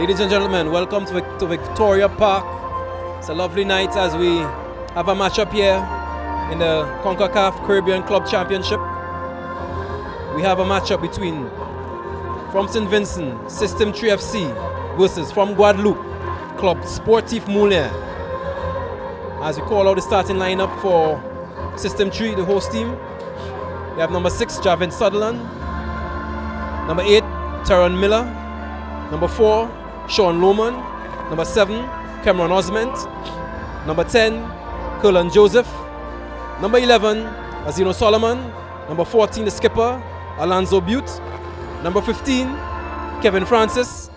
Ladies and gentlemen, welcome to Victoria Park. It's a lovely night as we have a matchup here in the CONCACAF Caribbean Club Championship. We have a matchup between from Saint-Vincent, System 3 FC versus from Guadeloupe, Club Sportif Moulien A. As we call out the starting lineup for System 3, the host team, we have number 6, Javin Sutherland, number 8, Teron Miller, number 4, Sean Lohman, number 7, Cameron Osment, number 10, Cullen Joseph, number 11, Azino Solomon, number 14, the skipper, Alonzo Butte, number 15, Kevin Francis,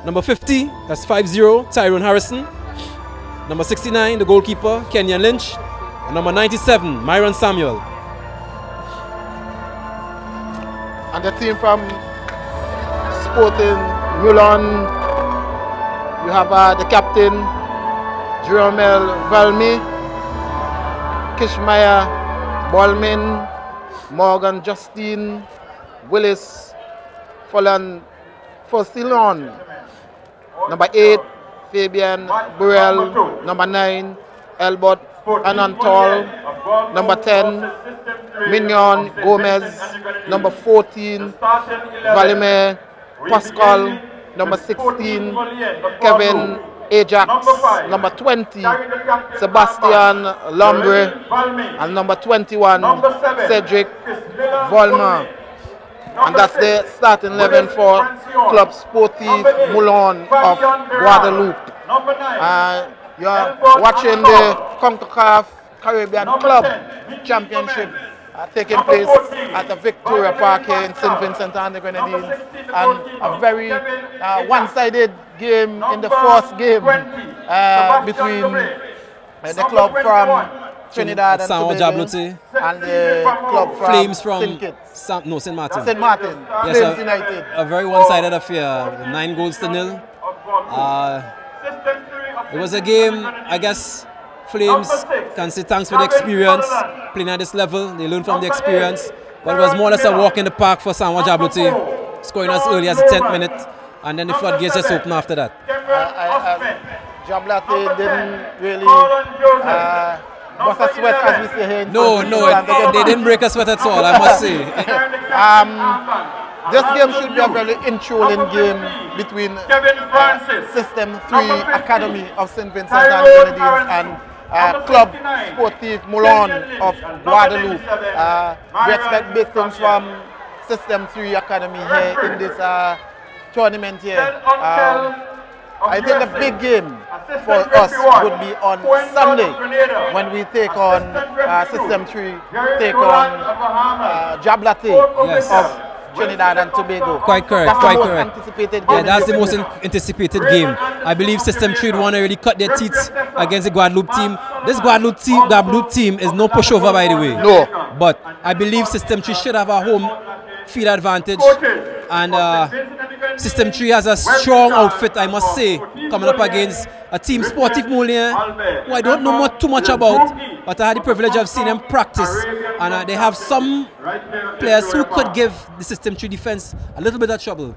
number 50, that's 5-0, Tyrone Harrison, number 69, the goalkeeper, Kenyan Lynch, and number 97, Myron Samuel. And the team from Sporting Moulin, you have the captain, Jeromel Valmy, Kishmaya Bolmin, Morgan Justine, Willis Follan Fossilon, number 8, Fabian Burrell, number 9, Elbert Anantol, number 10, Mignon Gomez, number 14, Valimir Pascal, number 16, Kevin Ajax, number 20, Sebastian Lombre, and number 21, Cedric Volmer. And that's the starting 11 for Club Sportif Moulin of Guadeloupe. You're watching the CONCACAF Caribbean Club Championship taking place at the Victoria Park here in Saint-Vincent and the Grenadines, and a very one-sided game in the first game between the club from Trinidad and Tobago and the club from Flames from Saint Martin. St. Martin, yes, Flames United. A very one-sided affair, 9 goals to 0. It was a game, I guess, Flames can say thanks for the experience, playing at this level, they learn from the experience, but it was more or less a walk in the park for Saint Jablote, scoring as early as the 10th minute, and then the floodgates just opened after that. Jablote didn't really bust a sweat, as we say here in No, they didn't break a sweat at all, I must say. This game should be a very enthralling game between System 3 Academy of Saint-Vincent and the Grenadines and Club Sportif Moulin of Guadeloupe. We expect big things from System 3 Academy here in this tournament here. I think the big game for us would be on Sunday when we take on System 3, take on Jablote of Trinidad and Tobago. Quite correct, that's quite the most correct. Anticipated game. Yeah, that's the most anticipated game. I believe System 3 want to really cut their teeth against the Guadeloupe team. This Guadeloupe team is no pushover, by the way. No. But I believe System 3 should have a home field advantage. And System 3 has a strong outfit, I must say, coming up against a team, Sportif Moulin, who I don't know too much about, but I had the privilege of seeing them practice. And they have some players who could give the System 3 defense a little bit of trouble.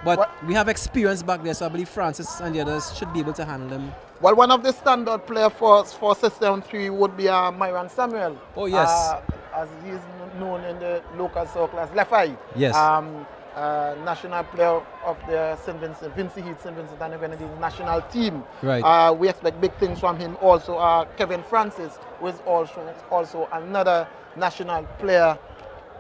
But we have experience back there, so I believe Francis and the others should be able to handle them. Well, one of the standout players for System 3 would be Myron Samuel. Oh, yes. As he is known in the local circle as Left Eye. Yes. National player of the Saint-Vincent, Vinci Heat, Saint-Vincent and the Grenadines national team. Right. We expect big things from him also. Kevin Francis, who is also another national player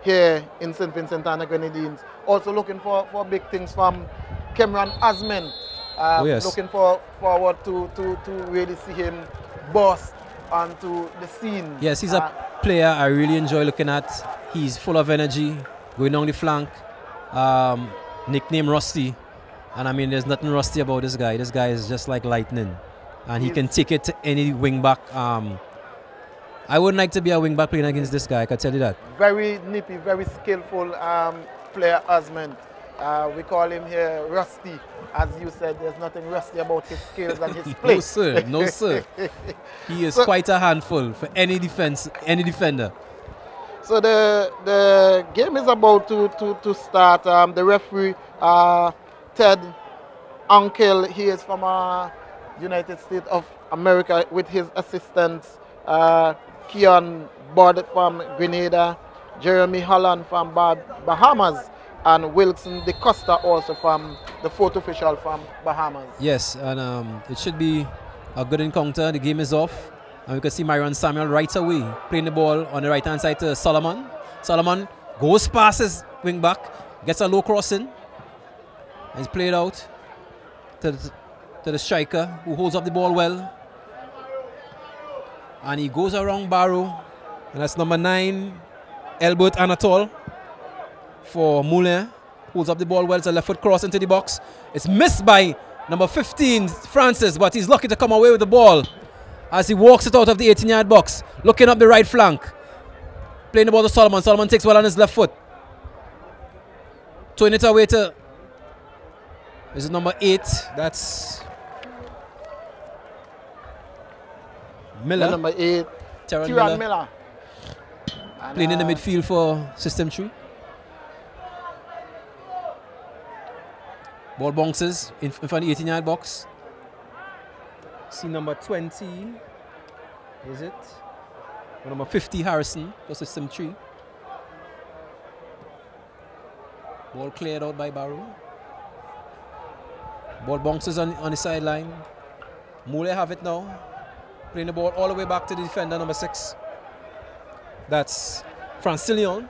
here in Saint-Vincent and the Grenadines. Also looking for big things from Cameron Osment. Oh, yes. Looking forward to really see him burst onto the scene. Yes, he's a player I really enjoy looking at. He's full of energy, going down the flank. Nickname Rusty, and I mean there's nothing rusty about this guy. This guy is just like lightning, and he can take it to any wing back. I wouldn't like to be a wing back playing against this guy, I can tell you that. Very nippy, very skillful player, Osment. We call him here Rusty. As you said, there's nothing rusty about his skills and his play. No sir, no sir. He is quite a handful for any defender. So the game is about to start. The referee, Ted uncle, he is from United States of America with his assistants, Keon Budd from Grenada, Jeremy Holland from Bahamas, and Wilson De Costa also from the fourth official from Bahamas. Yes, and it should be a good encounter. The game is off. And we can see Myron Samuel right away playing the ball on the right hand side to Solomon. Solomon goes past his wing back, gets a low crossing. And he's played out to the striker who holds up the ball well. And he goes around Barrow. And that's number 9, Elbert Anatole for Moulin. Holds up the ball well. It's a left foot cross into the box. It's missed by number 15, Francis, but he's lucky to come away with the ball as he walks it out of the 18-yard box, looking up the right flank. Playing the ball to Solomon. Solomon takes well on his left foot. Throwing it away to, this is number 8. That's Miller. Number 8, Tyron Miller. Playing in the midfield for System 3. Ball bounces in front of the 18-yard box. See number 20, is it? Or number 50, Harrison, for System 3. Ball cleared out by Barrow. Ball bounces on the sideline. Moulin have it now. Playing the ball all the way back to the defender, number 6. That's Francilion.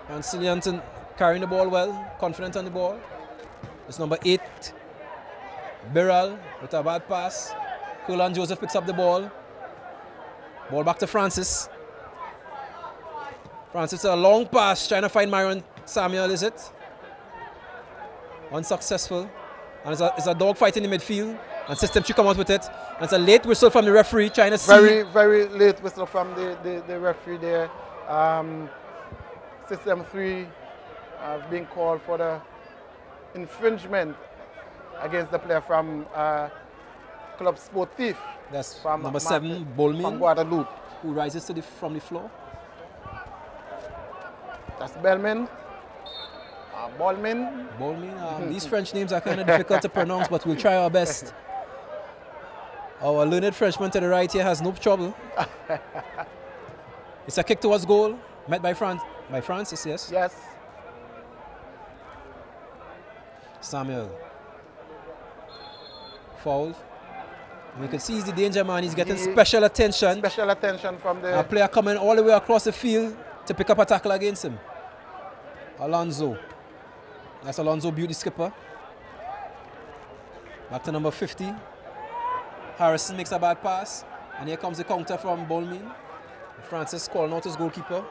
Francilion carrying the ball well, confident on the ball. It's number 8, Birral with a bad pass. Colin Joseph picks up the ball. Ball back to Francis. Francis, a long pass, trying to find Myron Samuel, is it? Unsuccessful. And it's a dog fight in the midfield. And System 3 come out with it. And it's a late whistle from the referee, trying to see. Very, very late whistle from the referee there. System 3 being called for the infringement against the player from Club Sportif. That's from number 7, Bolmin, from Guadeloupe, who rises to from the floor. That's Belmin. Bolmin. Bolmin. These French names are kind of difficult to pronounce, but we'll try our best. Our learned Frenchman to the right here has no trouble. It's a kick towards goal, met by Francis, yes? Yes. Samuel. Fouled. And you can see he's the danger man. He's getting special attention. Special attention from the... A player coming all the way across the field to pick up a tackle against him. Alonso. That's Alonso Beauty skipper. Back to number 50. Harrison makes a bad pass. And here comes the counter from Bolmin. Francis calling out his goalkeeper.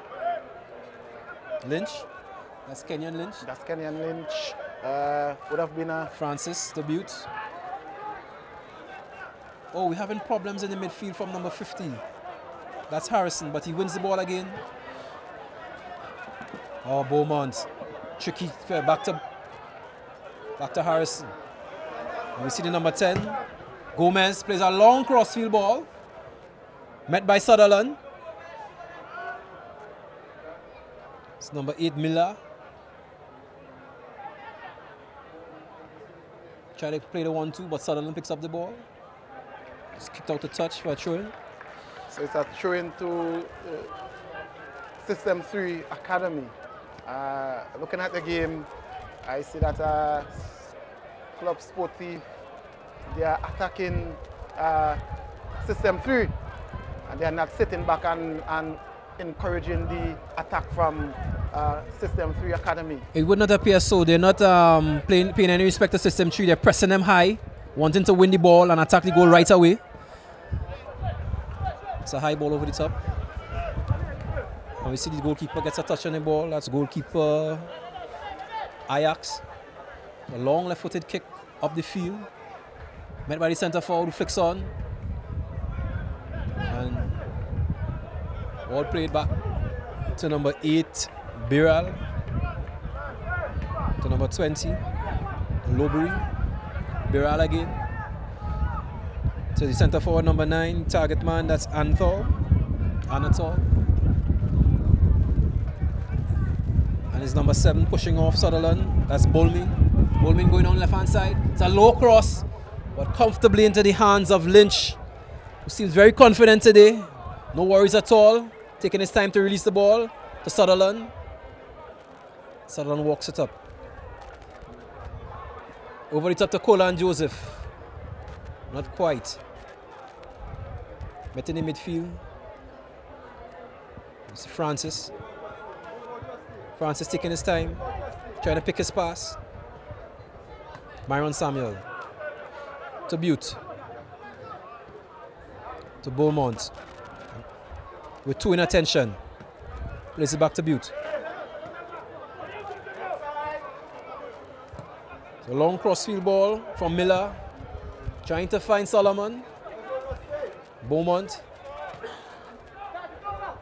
Lynch. That's Kenyan Lynch. That's Kenyan Lynch. Would have been a... Francis, the Butte. Oh, we're having problems in the midfield from number 15. That's Harrison, but he wins the ball again. Oh, Beaumont. Tricky. Back to Harrison. And we see the number 10. Gomez plays a long crossfield ball. Met by Sutherland. It's number 8, Miller. Try to play the 1-2, but Sutherland picks up the ball. It's kicked out the touch for a throw-in. So it's a throw-in to System 3 Academy. Looking at the game, I see that Club Sportif, they are attacking System 3. And they are not sitting back and encouraging the attack from System 3 Academy. It would not appear so. They're not paying any respect to System 3. They're pressing them high, wanting to win the ball and attack the goal right away. It's a high ball over the top. And we see the goalkeeper gets a touch on the ball. That's goalkeeper Ajax. A long left-footed kick up the field. Met by the centre forward who flicks on. And ball played back to number 8, Birral. To number 20, Lowbury. Birral again. To the centre forward, number 9, target man, that's Anatole. And it's number 7 pushing off Sutherland, that's Bolmin. Bowman going on left hand side. It's a low cross, but comfortably into the hands of Lynch, who seems very confident today. No worries at all. Taking his time to release the ball to Sutherland. Sutherland walks it up. Over the top to Cola and Joseph. Not quite. Met in the midfield. It's Francis. Francis taking his time, trying to pick his pass. Myron Samuel. To Butte. To Beaumont. With 2 in attention. Plays it back to Butte. So long crossfield ball from Miller. Trying to find Solomon. Beaumont.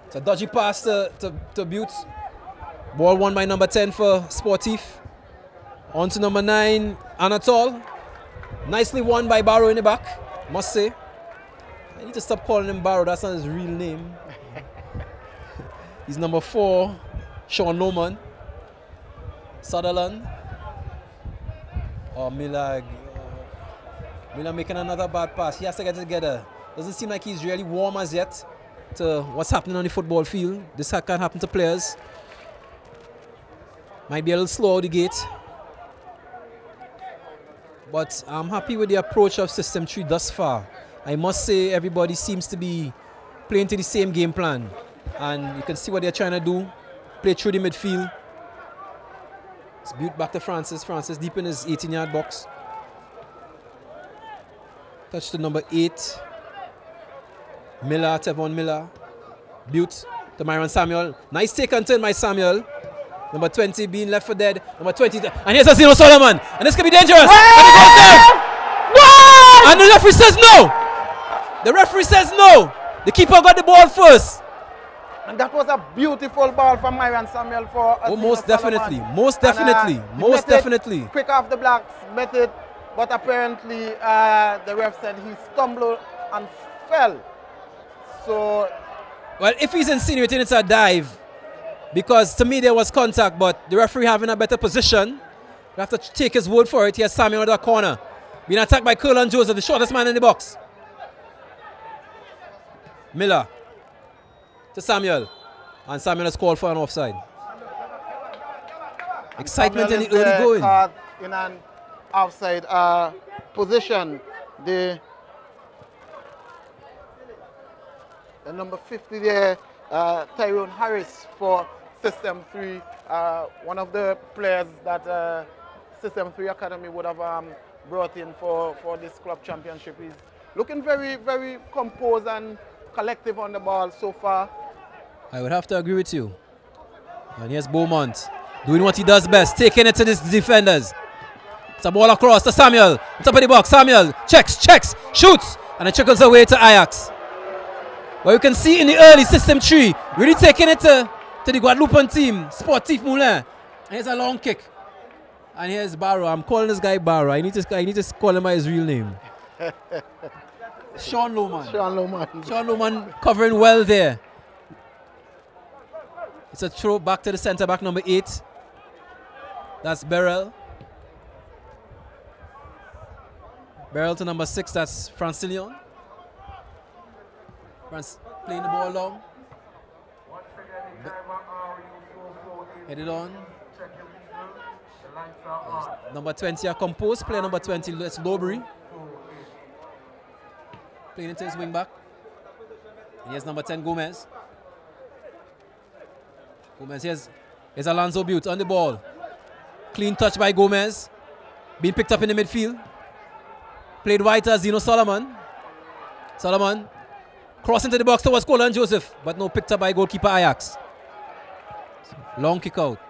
It's a dodgy pass to Butte. Ball won by number 10 for Sportif. On to number 9, Anatole. Nicely won by Barrow in the back, must say. I need to stop calling him Barrow, that's not his real name. He's number 4, Sean Lohman. Sutherland. Oh, Miller making another bad pass. He has to get it together. Doesn't seem like he's really warm as yet to what's happening on the football field. This can happen to players. Might be a little slow out the gate. But I'm happy with the approach of System 3 thus far. I must say everybody seems to be playing to the same game plan. And you can see what they're trying to do. Play through the midfield. It's Butte back to Francis. Francis deep in his 18-yard box. Touch to number 8. Miller, Tevon Miller. Butte to Myron Samuel. Nice take and turn by Samuel. Number 20 being left for dead. Number 20. And here's a Zeno Solomon. And this could be dangerous. And it goes down. What? And the referee says no. The referee says no. The keeper got the ball first. And that was a beautiful ball from Myron Samuel for oh, most definitely. Most definitely. Most definitely. Quick off the blocks, met it. But apparently the ref said he stumbled and fell. So. Well, if he's insinuating it's a dive, because to me there was contact, but the referee having a better position, you have to take his word for it. He has Samuel in the corner, being attacked by Curl and Joseph, the shortest man in the box. Miller to Samuel, and Samuel has called for an offside. Excitement in the early going. Caught in an offside position. The number 50 there, Tyrone Harris for System 3, one of the players that System 3 Academy would have brought in for this club championship. He's looking very, very composed and collective on the ball so far. I would have to agree with you. And here's Beaumont doing what he does best, taking it to these defenders. It's a ball across to Samuel, top of the box. Samuel checks, shoots, and it trickles away to Ajax. But you can see in the early System 3, really taking it to the Guadeloupean team, Sportif Moulin. And here's a long kick. And here's Barrow. I'm calling this guy Barrow. I need to call him by his real name. Sean Lohman. Sean Lohman covering well there. It's a throw back to the centre back, number 8. That's Beryl. Beryl to number 6, that's Francilion. France playing the ball long. Headed on. Number 20 are composed. Player number 20, that's Lowbury. Playing into his wing back. And here's number 10, Gomez. Here's Alonso Butte on the ball. Clean touch by Gomez. Being picked up in the midfield. Played wide as Zeno Solomon. Solomon crossing to the box towards Cola and Joseph, but no, picked up by goalkeeper Ajax. Long kick out.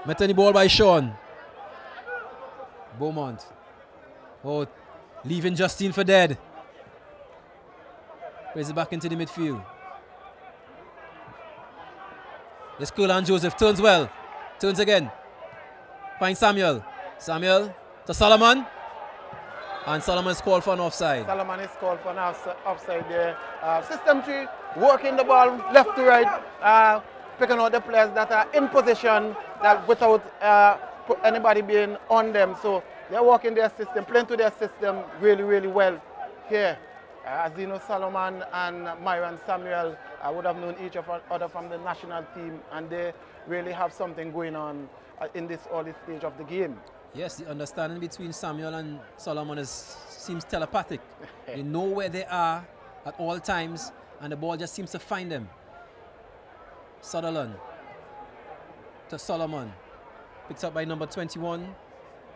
Met the ball by Sean. Beaumont. Oh, leaving Justine for dead. Plays it back into the midfield. Yes, Cola and Joseph turns well. Turns again. Finds Samuel. Samuel to Solomon. And Solomon is called for an offside. Solomon is called for an offside there. System 3 working the ball left to right, picking out the players that are in position that without anybody being on them. So they're working their system, playing to their system really, really well here. Zeno Solomon and Myron Samuel would have known each other from the national team, and they really have something going on in this early stage of the game. Yes, the understanding between Samuel and Solomon seems telepathic. They know where they are at all times, and the ball just seems to find them. Sutherland to Solomon. Picked up by number 21.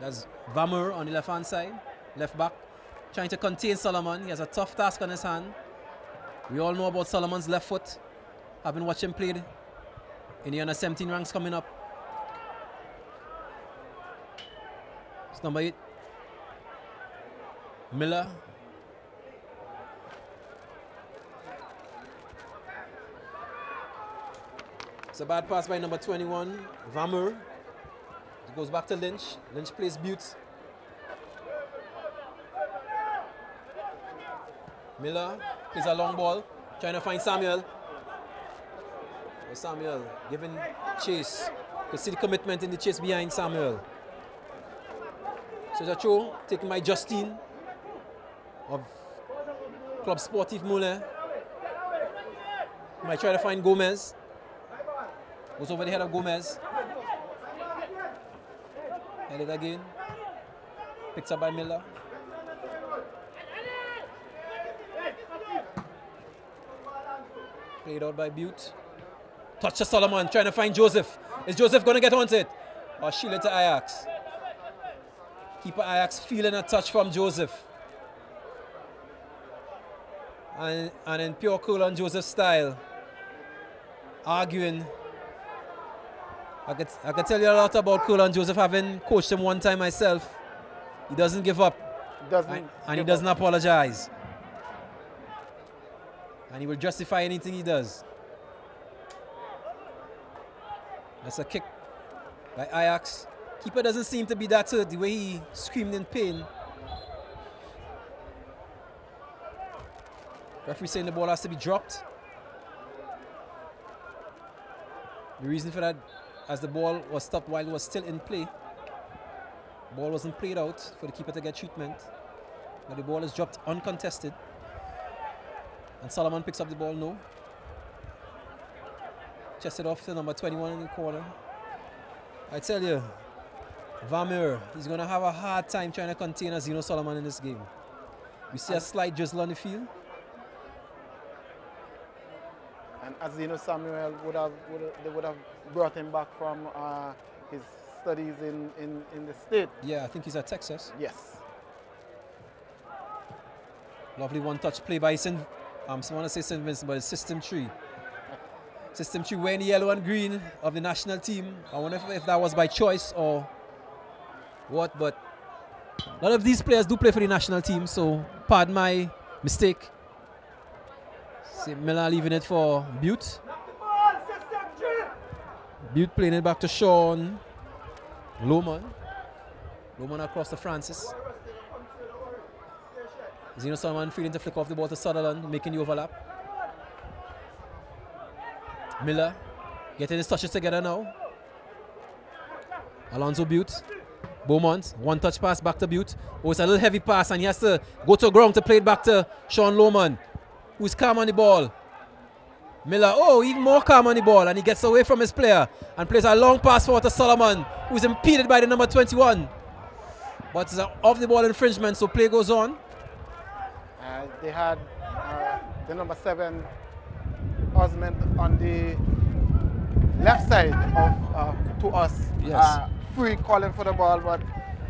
That's Vamer on the left-hand side, left back. Trying to contain Solomon. He has a tough task on his hand. We all know about Solomon's left foot. Having watched him play in the under-17 ranks coming up. It's number 8. Miller. It's a bad pass by number 21, Vamer. It goes back to Lynch. Lynch plays Butte. Miller plays a long ball, trying to find Samuel. Samuel giving chase. You can see the commitment in the chase behind Samuel. So it's a throw taken by Justine of Club Sportif Moulin. Might try to find Gomez. Goes over the head of Gomez. Held it again. Picked up by Miller. Played out by Butte. Touch to Solomon, trying to find Joseph. Is Joseph going to get onto it? Or shield it to Ajax? Keeper Ajax feeling a touch from Joseph. And in pure Curlon Joseph style, arguing. I could tell you a lot about Curlon Joseph, having coached him one time myself. He doesn't give up. And he doesn't apologize. And he will justify anything he does. That's a kick by Ajax. Keeper doesn't seem to be that hurt, the way he screamed in pain. Referee saying the ball has to be dropped. The reason for that, as the ball was stopped while it was still in play. The ball wasn't played out for the keeper to get treatment. But the ball is dropped uncontested. And Solomon picks up the ball, no. Chested off to number 21 in the corner. I tell you, Vamer, he's going to have a hard time trying to contain Zeno Solomon in this game. We see a slight drizzle on the field. And Zeno Samuel they would have brought him back from his studies in the state. Yeah, I think he's at Texas. Yes. Lovely one-touch play by I want to say Saint-Vincent, but it's System 3. System 3 wearing the yellow and green of the national team. I wonder if that was by choice or what, but a lot of these players do play for the national team, so pardon my mistake. St. Miller leaving it for Butte. Butte playing it back to Sean. Lohman. Lohman across to Francis. Zeno Solomon feeling to flick off the ball to Sutherland, making the overlap. Miller getting his touches together now. Alonso Butte. Beaumont, one touch pass back to Butte. Oh, it's a little heavy pass and he has to go to ground to play it back to Sean Lohman, who's calm on the ball. Miller, oh, even more calm on the ball, and he gets away from his player and plays a long pass forward to Solomon, who's impeded by the number 21. But it's an off the ball infringement, so play goes on. They had the number 7 Osmond on the left side of to us. Yes. Free calling for the ball, but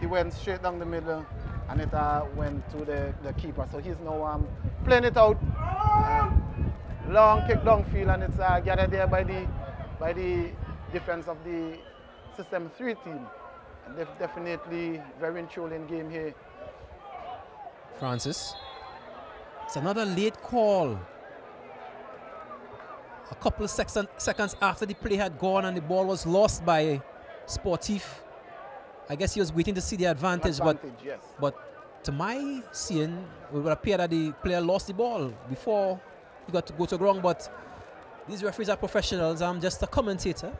he went straight down the middle and it went to the keeper. So he's now playing it out. Long kick downfield, and it's gathered there by the defense of the System 3 team. And they're definitely very controlling game here. Francis. It's another late call. A couple of seconds after the play had gone and the ball was lost by Sportif. I guess he was waiting to see the advantage, yes. But to my seeing, it would appear that the player lost the ball before he got to go to ground. But these referees are professionals. I'm just a commentator.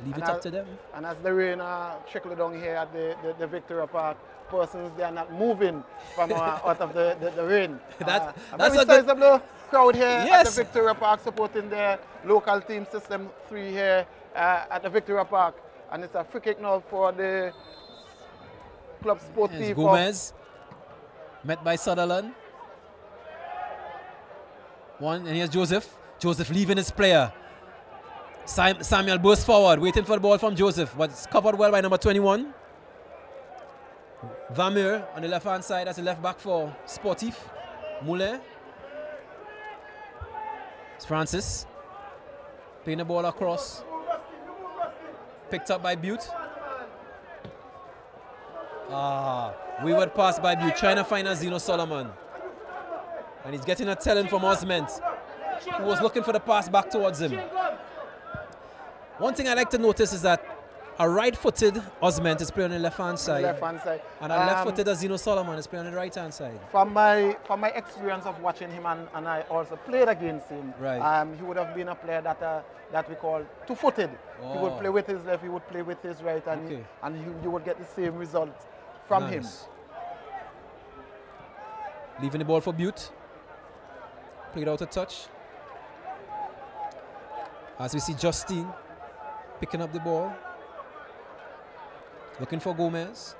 Leave it up to them. And as the rain trickle down here at the Victoria Park, persons they are not moving from out of the rain. That's a sizable crowd here at the Victoria Park supporting the local team System 3 here at the Victoria Park. And it's a free kick now for the Club Sportif. Gomez, met by Sutherland. And here's Joseph. Joseph leaving his player. Samuel bursts forward, waiting for the ball from Joseph, but it's covered well by number 21. Vermeer on the left-hand side as a left back for Sportif Moulin. It's Francis playing the ball across. Picked up by Butte. Wayward pass by Butte, trying to find a Zeno Solomon. And he's getting a telling from Osment, who was looking for the pass back towards him. One thing I like to notice is that a right-footed Osment is playing on the left-hand side. And a left-footed Zeno Solomon is playing on the right-hand side. From my experience of watching him, and I also played against him, he would have been a player that we call two-footed. He would play with his left, he would play with his right, and you would get the same result from him. Leaving the ball for Butte. Played out a touch. As we see Justine picking up the ball. Looking for Gomez.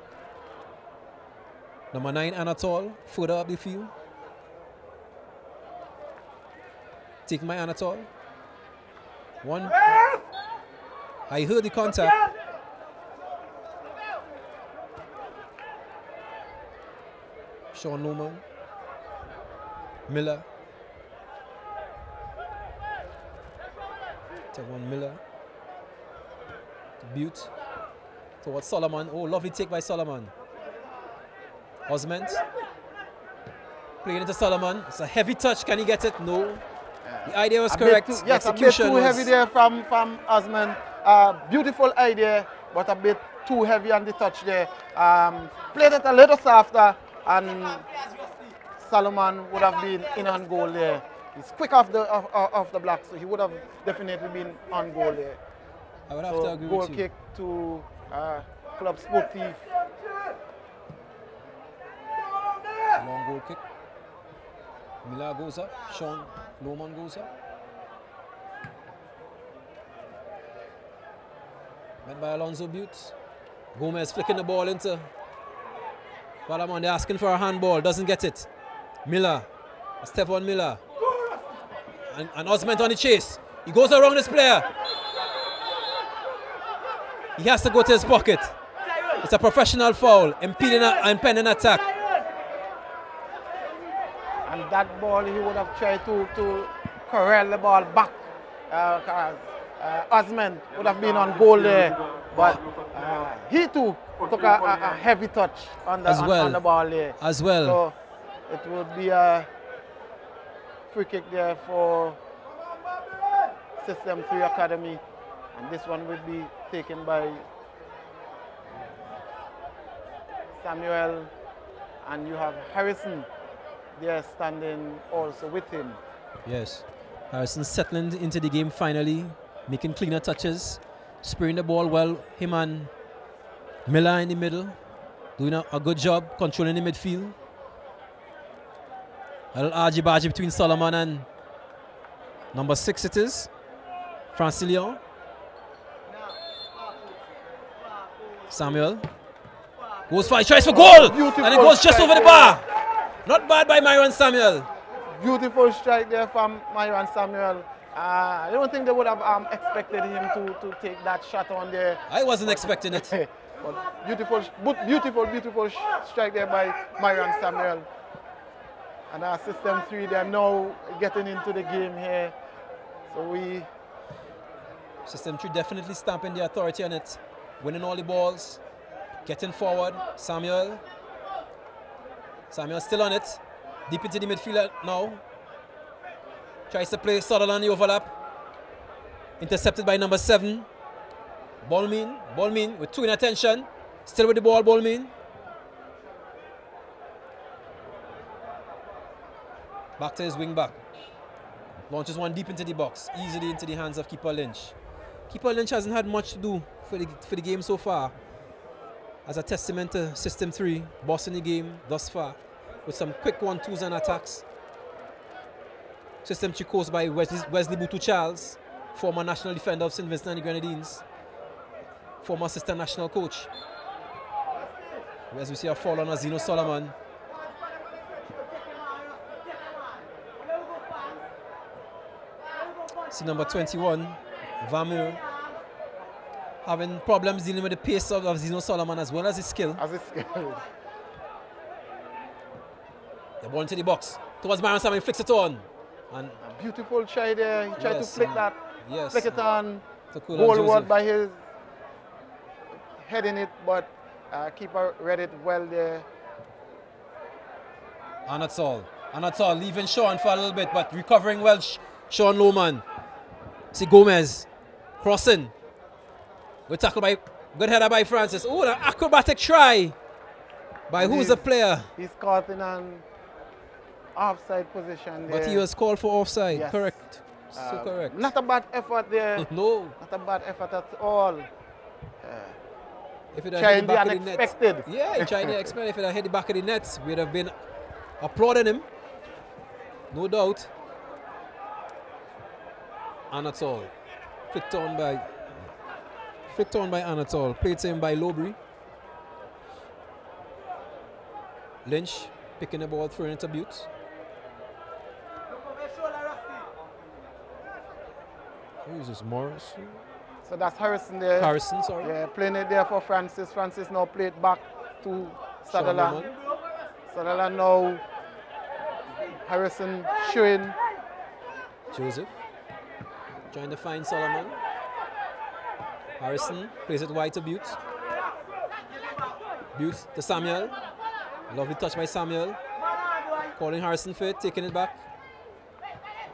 Number 9, Anatole, further up the field. Taking by Anatole. One. I heard the contact. Sean Loman. Miller. Take one Miller. To Butte. Towards Solomon. Oh, lovely take by Solomon. Osment. Playing into Solomon. It's a heavy touch. Can he get it? No. The idea was correct. Yes, execution a bit too heavy there from Osment. Beautiful idea, but a bit too heavy on the touch there. Played it a little softer, and Solomon would have been in on goal there. He's quick off the block, so he would have definitely been on goal there. I would have to agree with you. Goal kick to Club Sportif. Long goal kick. Miller goes up. Sean Loman goes up. Met by Alonso Butte. Gomez flicking the ball into Valamon. They're asking for a handball. Doesn't get it. Miller. Stephon Miller. And Osment on the chase. He goes around this player. He has to go to his pocket. It's a professional foul, impeding and pending attack. And that ball, he would have tried to corral the ball back. Osment would have been on goal there. But he too took a heavy touch on the ball there. As well. So it would be a free kick there for System 3 Academy. And this one will be taken by Samuel, and you have Harrison there standing also with him. Yes, Harrison settling into the game finally, making cleaner touches, spraying the ball well. Him and Miller in the middle, doing a good job controlling the midfield. A little argy-bargy between Solomon and number 6 it is, Francilion. Samuel goes for, he tries for goal, beautiful, and it goes just over the bar. Not bad by Myron Samuel. Beautiful strike there from Myron Samuel. I don't think they would have expected him to take that shot on there. I wasn't expecting it. But beautiful strike there by Myron Samuel. And our System 3, they're now getting into the game here. So System 3 definitely stamping the authority on it. Winning all the balls, getting forward. Samuel still on it, deep into the midfield now. Tries to play Sutherland the overlap. Intercepted by number 7. Ballmean with 2 in attention. Still with the ball, Ballmean. Back to his wing back. Launches one deep into the box, easily into the hands of keeper Lynch. Keeper Lynch hasn't had much to do for the game so far. As a testament to System 3, bossing the game thus far with some quick 1-2s and attacks. System 3 coached by Wesley Butu Charles, former national defender of Saint-Vincent and the Grenadines, former assistant national coach. As we see a fall on Zino Solomon. See number 21, Vamur, having problems dealing with the pace of Zino Solomon as well as his skill. The ball into the box. Towards Myron Salmon, flicks it on. And a beautiful try there. He tried to flick that. Yes. Flick it on. Goalward by his heading it, but keeper read it well there. And that's all. And that's all. Leaving Sean for a little bit, but recovering well. Sean Lohman. See Gomez crossing. Good tackle by, good header by Francis. Oh, an acrobatic try by who's the player? He's caught in an offside position there. But he was called for offside. Yes. Correct. So correct. Not a bad effort there. No. Not a bad effort at all. If it had trying hit the back the of the unexpected. net. Yeah, he tried to expect. If it had hit the back of the net, we'd have been applauding him. No doubt. Anatol. Flicked on by Anatol. Played to him by Lowbury. Lynch picking the ball, throwing it to Butte. Who is this, Morris? So that's Harrison there. Harrison, sorry. Yeah, playing it there for Francis. Francis now played back to Sutherland. Sutherland now. Harrison showing. Joseph trying to find Solomon. Harrison plays it wide to Butte. Butte to Samuel. Lovely touch by Samuel. Calling Harrison for it, taking it back.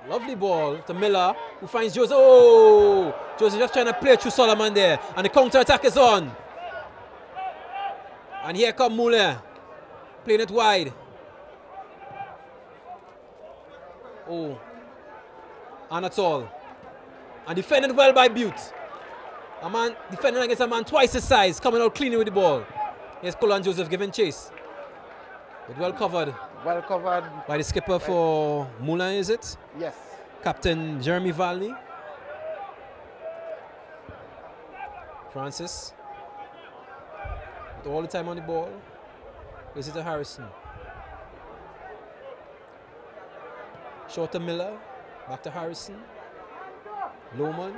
Lovely ball to Miller, who finds Joseph. Oh! Joseph just trying to play through Solomon there. And the counter-attack is on. And here comes Moulin. Playing it wide. Oh. Anatol. And defended well by Butte. A man defending against a man twice his size, coming out cleanly with the ball. Here's Colin Joseph giving chase. But well covered. Well covered. By the skipper for Moulin, is it? Yes. Captain Jeremy Valney. Francis. With all the time on the ball. Plays it to Harrison. Short to Miller. Back to Harrison. Lohman.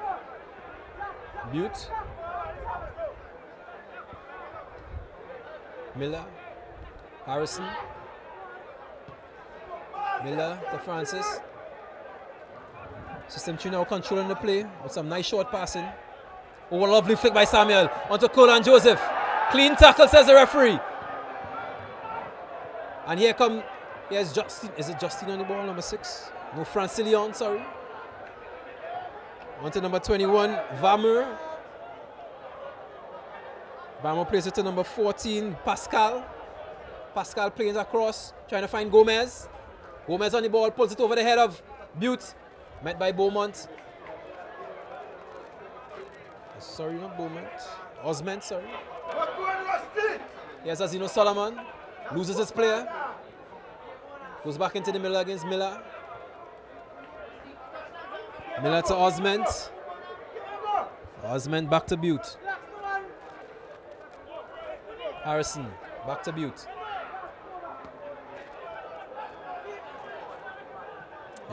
Butte. Miller. Harrison. Miller to Francis. System 2 now controlling the play with some nice short passing. Oh, a lovely flick by Samuel onto Colin Joseph. Clean tackle, says the referee. And here come, here's Justin. Is it Justin on the ball, number 6? No, Francilion, sorry. On to number 21, Vamur. Vamur plays it to number 14, Pascal. Pascal plays across, trying to find Gomez. Gomez on the ball, pulls it over the head of Butte. Met by Beaumont. Sorry, not Beaumont. Osment, sorry. Here's Zino Solomon. Loses his player. Goes back into the middle against Miller. Miller to Osment. Osment back to Butte. Harrison back to Butte.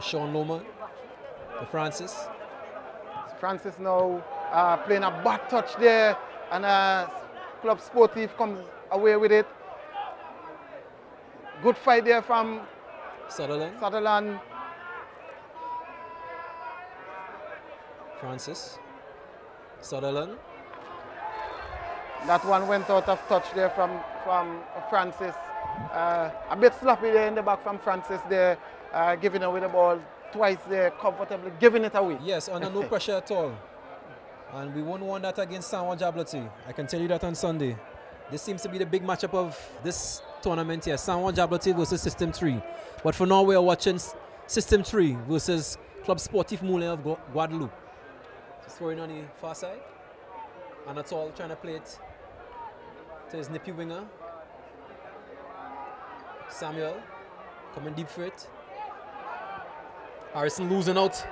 Sean Lohman to Francis. Francis now playing a back touch there, and Club Sportif comes away with it. Good fight there from Sutherland. Francis. Sutherland. That one went out of touch there from Francis. A bit sloppy there in the back from Francis there, giving away the ball twice there, comfortably giving it away. Yes, under no pressure at all. And we won't want that against San Juan Jabloti. I can tell you that on Sunday. This seems to be the big matchup of this tournament here. San Juan Jabloti versus System 3. But for now, we are watching System 3 versus Club Sportif Moulin of Guadeloupe. He's throwing on the far side. Anatol trying to play it to his nippy winger. Samuel coming deep for it. Harrison losing out.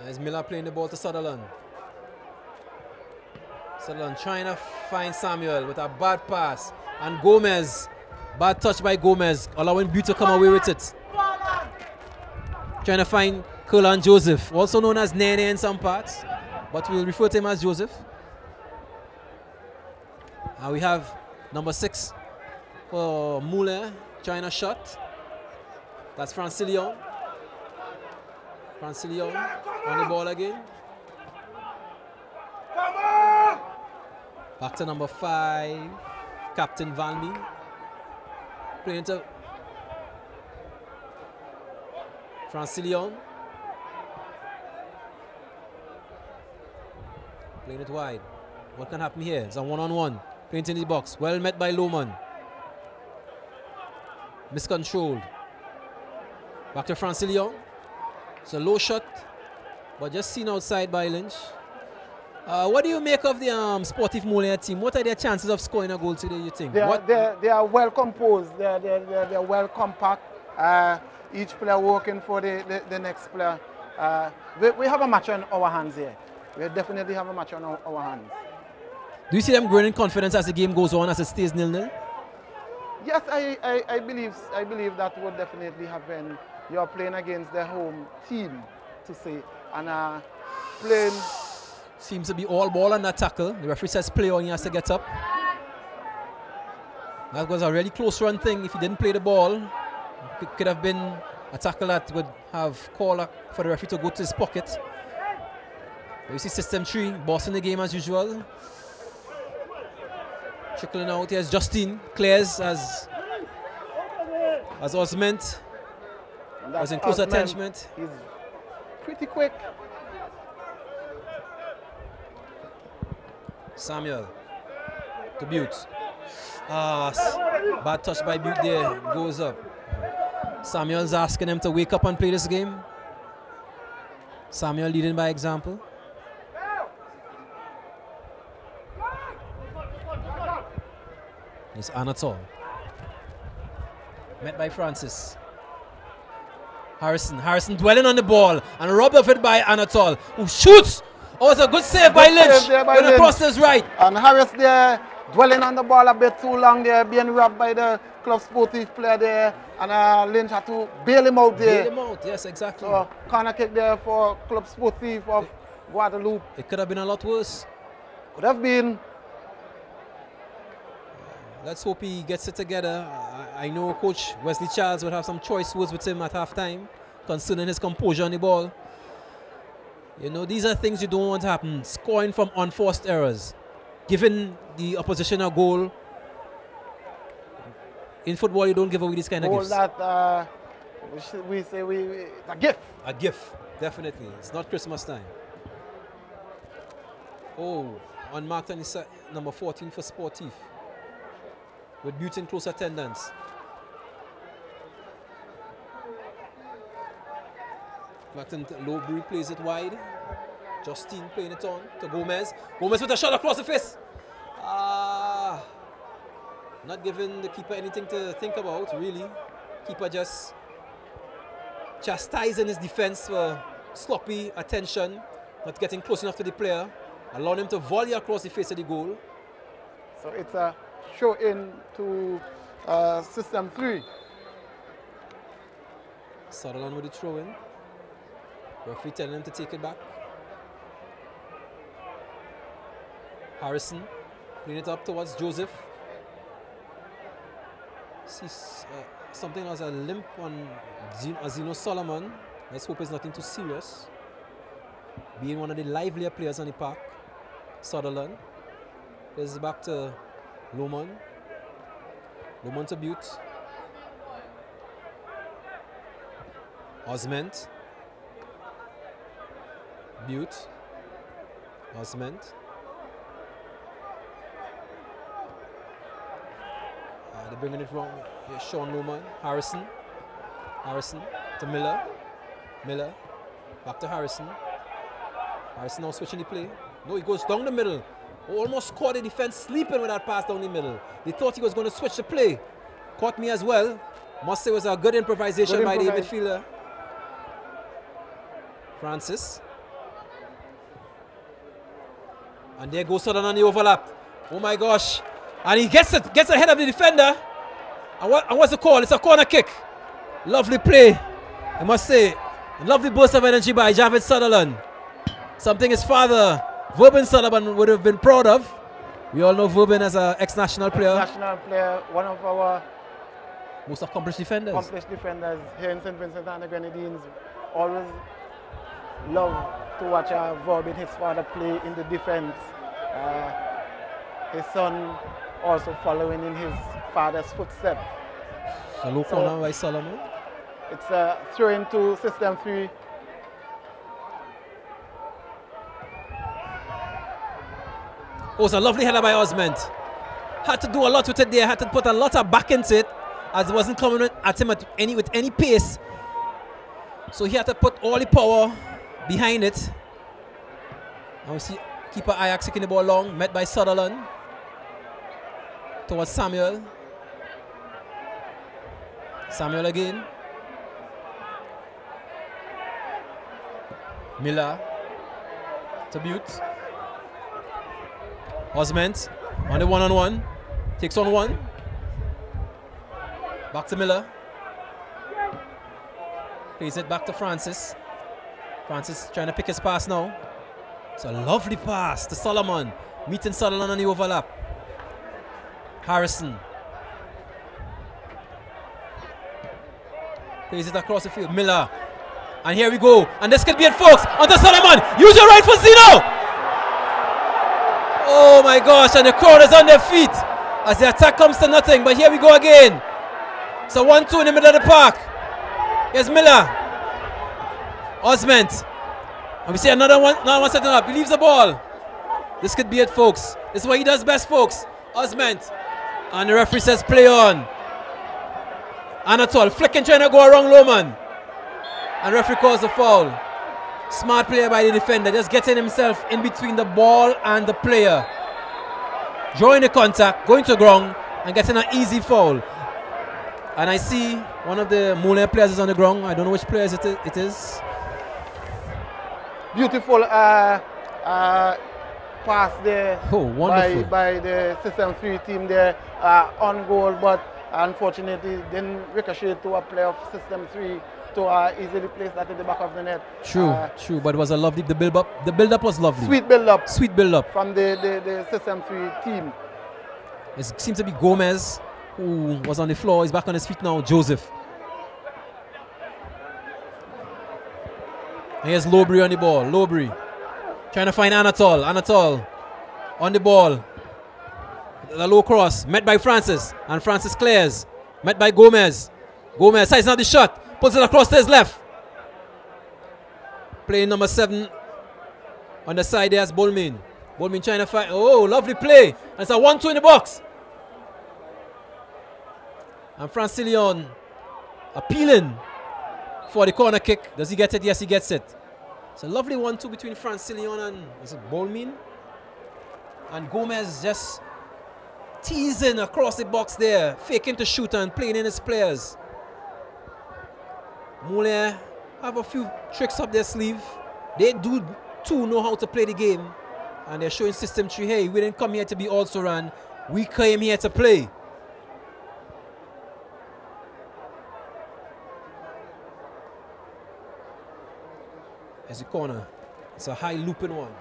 There's Miller playing the ball to Sutherland. Sutherland trying to find Samuel with a bad pass. And Gomez, bad touch by Gomez, allowing Butte to come away with it. Trying to find Curlan Joseph, also known as Nene in some parts, but we'll refer to him as Joseph. And we have number 6 for Moulin trying a shot. That's Francilion. Francilion on the ball again. Back to number 5, Captain Valmy. Playing to Francilion. Playing it wide. What can happen here? It's a one-on-one. Playing it in the box. Well met by Lohman. Miscontrolled. Back to Francilion. It's a low shot, but just seen outside by Lynch. What do you make of the Sportif Moulin A team? What are their chances of scoring a goal today, you think? They are well composed. They're well compact. Each player working for the next player. We have a match on our hands here. We definitely have a match on our hands. Do you see them growing in confidence as the game goes on, as it stays 0-0? Yes, I believe that would definitely happen. You're playing against their home team, to say, and playing. Seems to be all ball on that tackle. The referee says play on, he has to get up. That was a really close run thing. If he didn't play the ball, it could have been a tackle that would have called for the referee to go to his pocket. But you see System 3 bossing the game as usual. Trickling out. Here's Justine. Clears as Osment. Was in close attachment. He's pretty quick. Samuel to Butte. Bad touch by Butte there. Goes up. Samuel's asking him to wake up and play this game. Samuel leading by example. It's Anatol. Met by Francis. Harrison dwelling on the ball and robbed of it by Anatol, who shoots. Oh, it's a good save by Lynch. Going across his right. And Harris there dwelling on the ball a bit too long there, being robbed by the Club Sportif player there. And Lynch had to bail him out there. Bail him out, yes, exactly. So, corner kick there for Club Sportif of Guadeloupe. It could have been a lot worse. Could have been. Let's hope he gets it together. I know Coach Wesley Charles would have some choice words with him at halftime concerning his composure on the ball. You know, these are things you don't want to happen. Scoring from unforced errors. Giving the opposition a goal. In football, you don't give away these kind of gifts. That, we say it's a gift. A gift, definitely. It's not Christmas time. Oh, unmarked on the number 14 for Sportif. With Butte in close attendance. Martin Lowbury plays it wide. Justine playing it on to Gomez. Gomez with a shot across the face. Not giving the keeper anything to think about, really. Keeper just chastising his defense for sloppy attention, not getting close enough to the player, allowing him to volley across the face of the goal. So it's a show in to System 3. Sutherland with the throw in. Referee telling him to take it back. Harrison playing it up towards Joseph. Sees something as a limp on Zeno Solomon. Let's hope it's nothing too serious. Being one of the livelier players on the park. Sutherland. This is back to Lohman. Lohman to Butte. Osment. Butte. Osment. They're bringing it wrong. Here's Sean Lohman. Harrison to Miller. Miller. Back to Harrison. Harrison now switching the play. No, he goes down the middle. Almost caught the defense sleeping with that pass down the middle. They thought he was going to switch the play. Caught me as well. Must say it was a good improvisation by the midfielder. Francis. And there goes Sutherland on the overlap. Oh my gosh. And he gets ahead of the defender. And what's the call? It's a corner kick. Lovely play. I must say, a lovely burst of energy by Javid Sutherland. Something his father, Verbin Sutherland, would have been proud of. We all know Verbin as an ex-national player. National player, one of our most accomplished defenders. Accomplished defenders here in Saint-Vincent and the Grenadines. Always love to watch Verbin, his father, play in the defense. His son also following in his father's footsteps. So low corner by Solomon. It's a throw into System 3. Oh, it's a lovely header by Osment. Had to do a lot with it there. Had to put a lot of back into it, as it wasn't coming at him with any pace. So he had to put all the power behind it. And we see keeper Ajax kicking the ball long, met by Sutherland towards Samuel. Samuel again. Miller to Butte. Osment on the one-on-one. Takes on one. Back to Miller. Plays it back to Francis. Francis trying to pick his pass now. It's a lovely pass to Solomon. Meeting Sutherland on the overlap. Harrison. Plays it across the field. Miller. And here we go. And this could be it, folks. Onto Solomon. Use your right foot, Zeno. Oh my gosh. And the crowd is on their feet as the attack comes to nothing. But here we go again. So 1-2 in the middle of the park. Here's Miller. Osment. And we see another one setting up. He leaves the ball. This could be it, folks. This is what he does best, folks. Osment. And the referee says play on. Anatol flicking, trying to go around Loman. And referee calls the foul. Smart player by the defender, just getting himself in between the ball and the player. Drawing the contact, going to ground, and getting an easy foul. And I see one of the Moulin players is on the ground. I don't know which players it is. Beautiful pass there by the System 3 team there on goal, but unfortunately didn't ricochet to a player of System 3 to easily place that in the back of the net. True, but it was a lovely, the build-up was lovely. Sweet build-up. Sweet build-up. From the System 3 team. It seems to be Gomez who was on the floor. He's back on his feet now, Joseph. And here's Lowbury on the ball. Lowbury trying to find Anatol. Anatol on the ball. The low cross met by Francis. And Francis clears. Met by Gomez. Gomez sizing out the shot. Pulls it across to his left. Playing number 7 on the side there's Bolmin. Bolmin trying to find. Oh, lovely play. And it's a 1-2 in the box. And Francilion appealing for the corner kick. Does he get it? Yes, he gets it. It's a lovely 1-2 between Francilion and is it Bolmin? And Gomez just teasing across the box there, faking to shoot and playing in his players. Moulin have a few tricks up their sleeve. They do too know how to play the game. And they're showing System 3, hey, we didn't come here to be also ran. We came here to play. As the corner, it's a high looping one.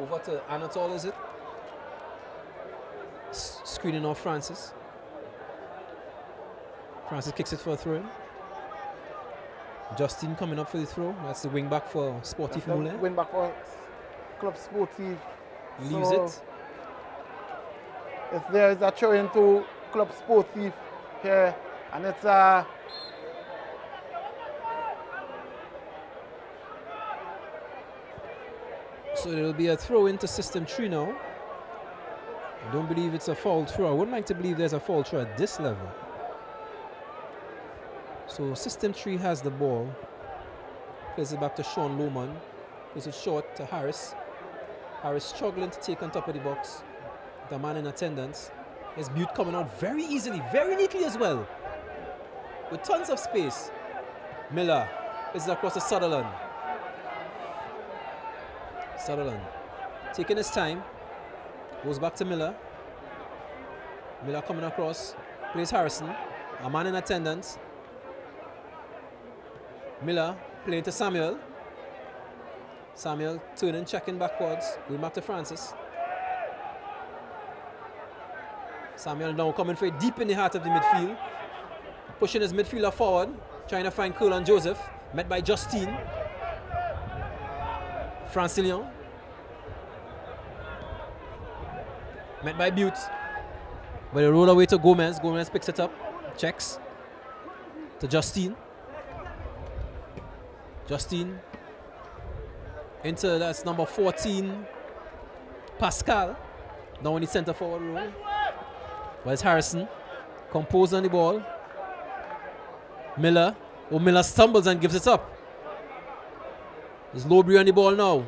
Over to Anatol, is it? Screening off Francis. Francis kicks it for a throw-in. Justin coming up for the throw. That's the wing back for Sportif Moulin. Wing back for Club Sportif. Leaves it. If there is a throw into Club Sportif here, and it's a so there will be a throw into System 3 now. I don't believe it's a foul throw. I wouldn't like to believe there's a foul throw at this level. So System 3 has the ball. Plays it back to Sean Lohman. Plays it short to Harris. Harris struggling to take on top of the box. The man in attendance. There's Butte coming out very easily, very neatly as well. With tons of space. Miller plays it across to Sutherland. Sutherland taking his time. Goes back to Miller. Miller coming across. Plays Harrison. A man in attendance. Miller playing to Samuel. Samuel turning, checking backwards. Going back to Francis. Samuel now coming for it deep in the heart of the midfield. Pushing his midfielder forward. Trying to find Curlon Joseph. Met by Justine. Francilion. Met by Butte. But they roll away to Gomez. Gomez picks it up. Checks. To Justine. Justine. Into that's number 14. Pascal. Now in the centre forward role. But it's Harrison. Composed on the ball. Miller. Oh, Miller stumbles and gives it up. There's Lowbury on the ball now.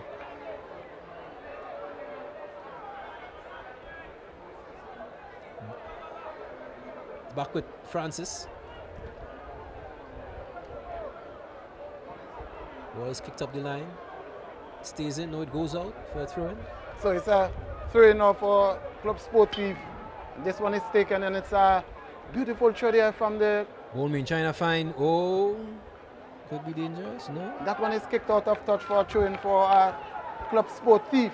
Back with Francis. Ball is kicked up the line. Stays in. No, it goes out for a throw-in. So it's a throw-in now for Club Sportif. This one is taken and it's a beautiful throw there from the... Goldman trying to find... Oh, could be dangerous, no? That one is kicked out of touch for a throw-in for Club Sportif.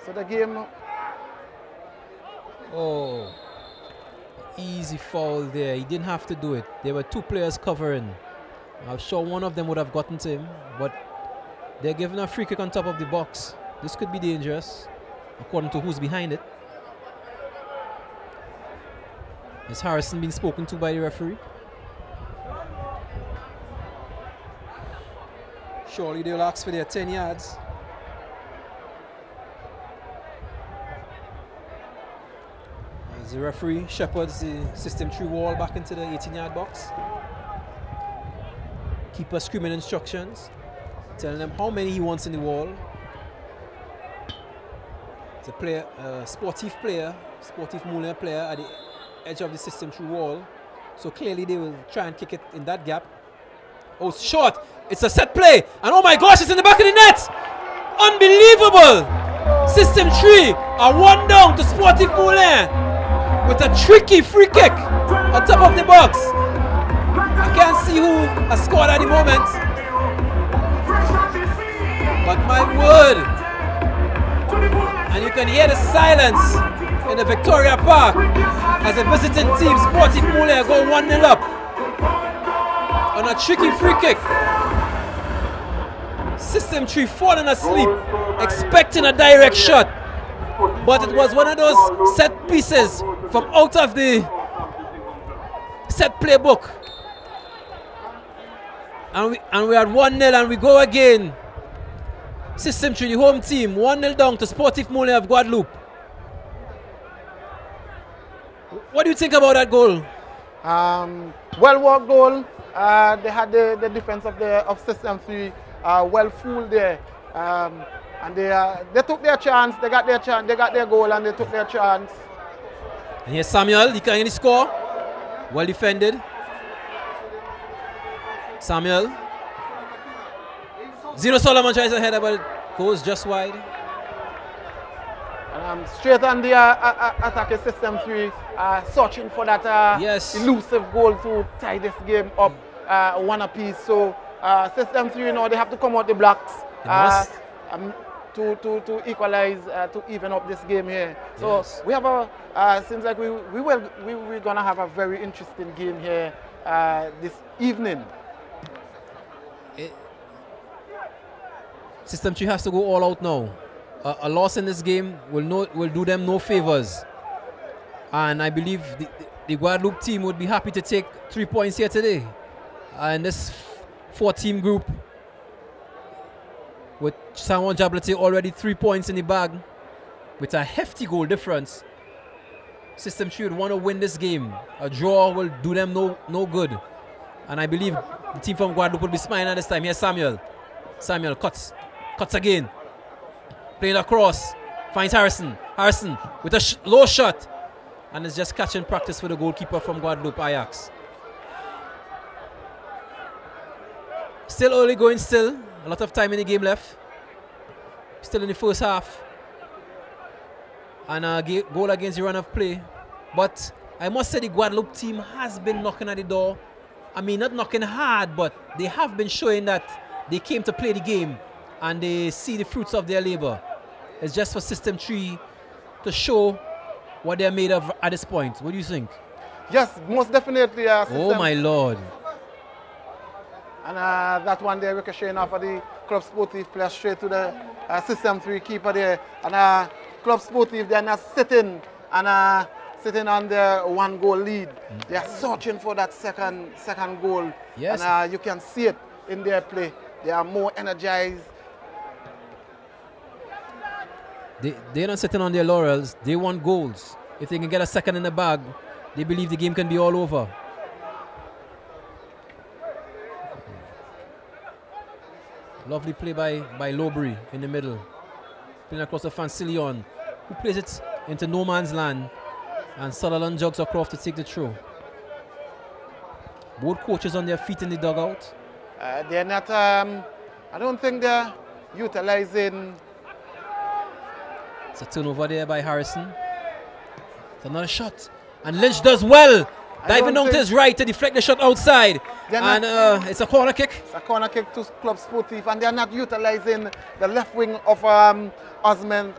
So the game... Oh, easy foul there. He didn't have to do it. There were two players covering. I'm sure one of them would have gotten to him, but they're giving a free kick on top of the box. This could be dangerous, according to who's behind it. Is Harrison being spoken to by the referee? Surely they'll ask for their 10 yards. As the referee shepherds the System 3 wall back into the 18-yard box. Keeper screaming instructions, telling them how many he wants in the wall. It's a player, Sportif player, Sportif Moulien player at the edge of the System 3 wall. So clearly they will try and kick it in that gap. Oh, short. It's a set play. And oh my gosh, it's in the back of the net. Unbelievable. System 3 are one down to Sportif Moulin with a tricky free kick on top of the box. I can't see who has scored at the moment. But my word. And you can hear the silence in the Victoria Park as a visiting team, Sportif Moulin, go 1-0 up on a tricky free kick. System 3 falling asleep, expecting a direct shot. But it was one of those set pieces from out of the set playbook. And we had 1-0 and we go again. System 3, the home team, 1-0 down to Sportif Moulin of Guadeloupe. What do you think about that goal? Well-worked goal. They had the defense of System 3 well fooled there. And they took their chance, they got their chance, they got their goal and they took their chance. And here's Samuel, he can score. Well defended. Samuel. Zero Solomon tries to header, but it goes just wide. Straight on the attacking System 3, searching for that elusive goal to tie this game up one apiece. So System 3, you know, they have to come out the blocks to equalize, to even up this game here. So yes. We have a, seems like we're gonna have a very interesting game here this evening. System 3 has to go all out now. A loss in this game will do them no favors. And I believe the Guadeloupe team would be happy to take 3 points here today. And this 4-team group with Saint-Vincent Jablete already 3 points in the bag with a hefty goal difference. System 3 would want to win this game. A draw will do them no good. And I believe the team from Guadeloupe will be smiling at this time. Here's Samuel. Samuel cuts again. Playing across. Finds Harrison. Harrison with a low shot. And it's just catching practice for the goalkeeper from Guadeloupe, Ajax. Still early going still. A lot of time in the game left. Still in the first half. And a goal against the run of play. But I must say the Guadeloupe team has been knocking at the door. I mean, not knocking hard, but they have been showing that they came to play the game. And they see the fruits of their labor. It's just for System 3 to show what they're made of at this point. What do you think? Yes, most definitely. Oh my Lord. And that one there ricocheting off of the Club Sportif player straight to the System 3 keeper there. And Club Sportif, they're not sitting and sitting on their 1-goal lead. They are searching for that second goal. Yes. And you can see it in their play. They are more energized. They're not sitting on their laurels. They want goals. If they can get a second in the bag, they believe the game can be all over. Lovely play by Lobry in the middle. Playing across the Fancillion, who plays it into no man's land. And Sutherland jogs across to take the throw. Both coaches on their feet in the dugout. They're not, I don't think they're utilizing. It's a turnover there by Harrison. It's another shot. And Lynch does well. Diving down to his right to deflect the shot outside. And it's a corner kick. It's a corner kick to Club Sportif. And they're not utilizing the left wing of Osman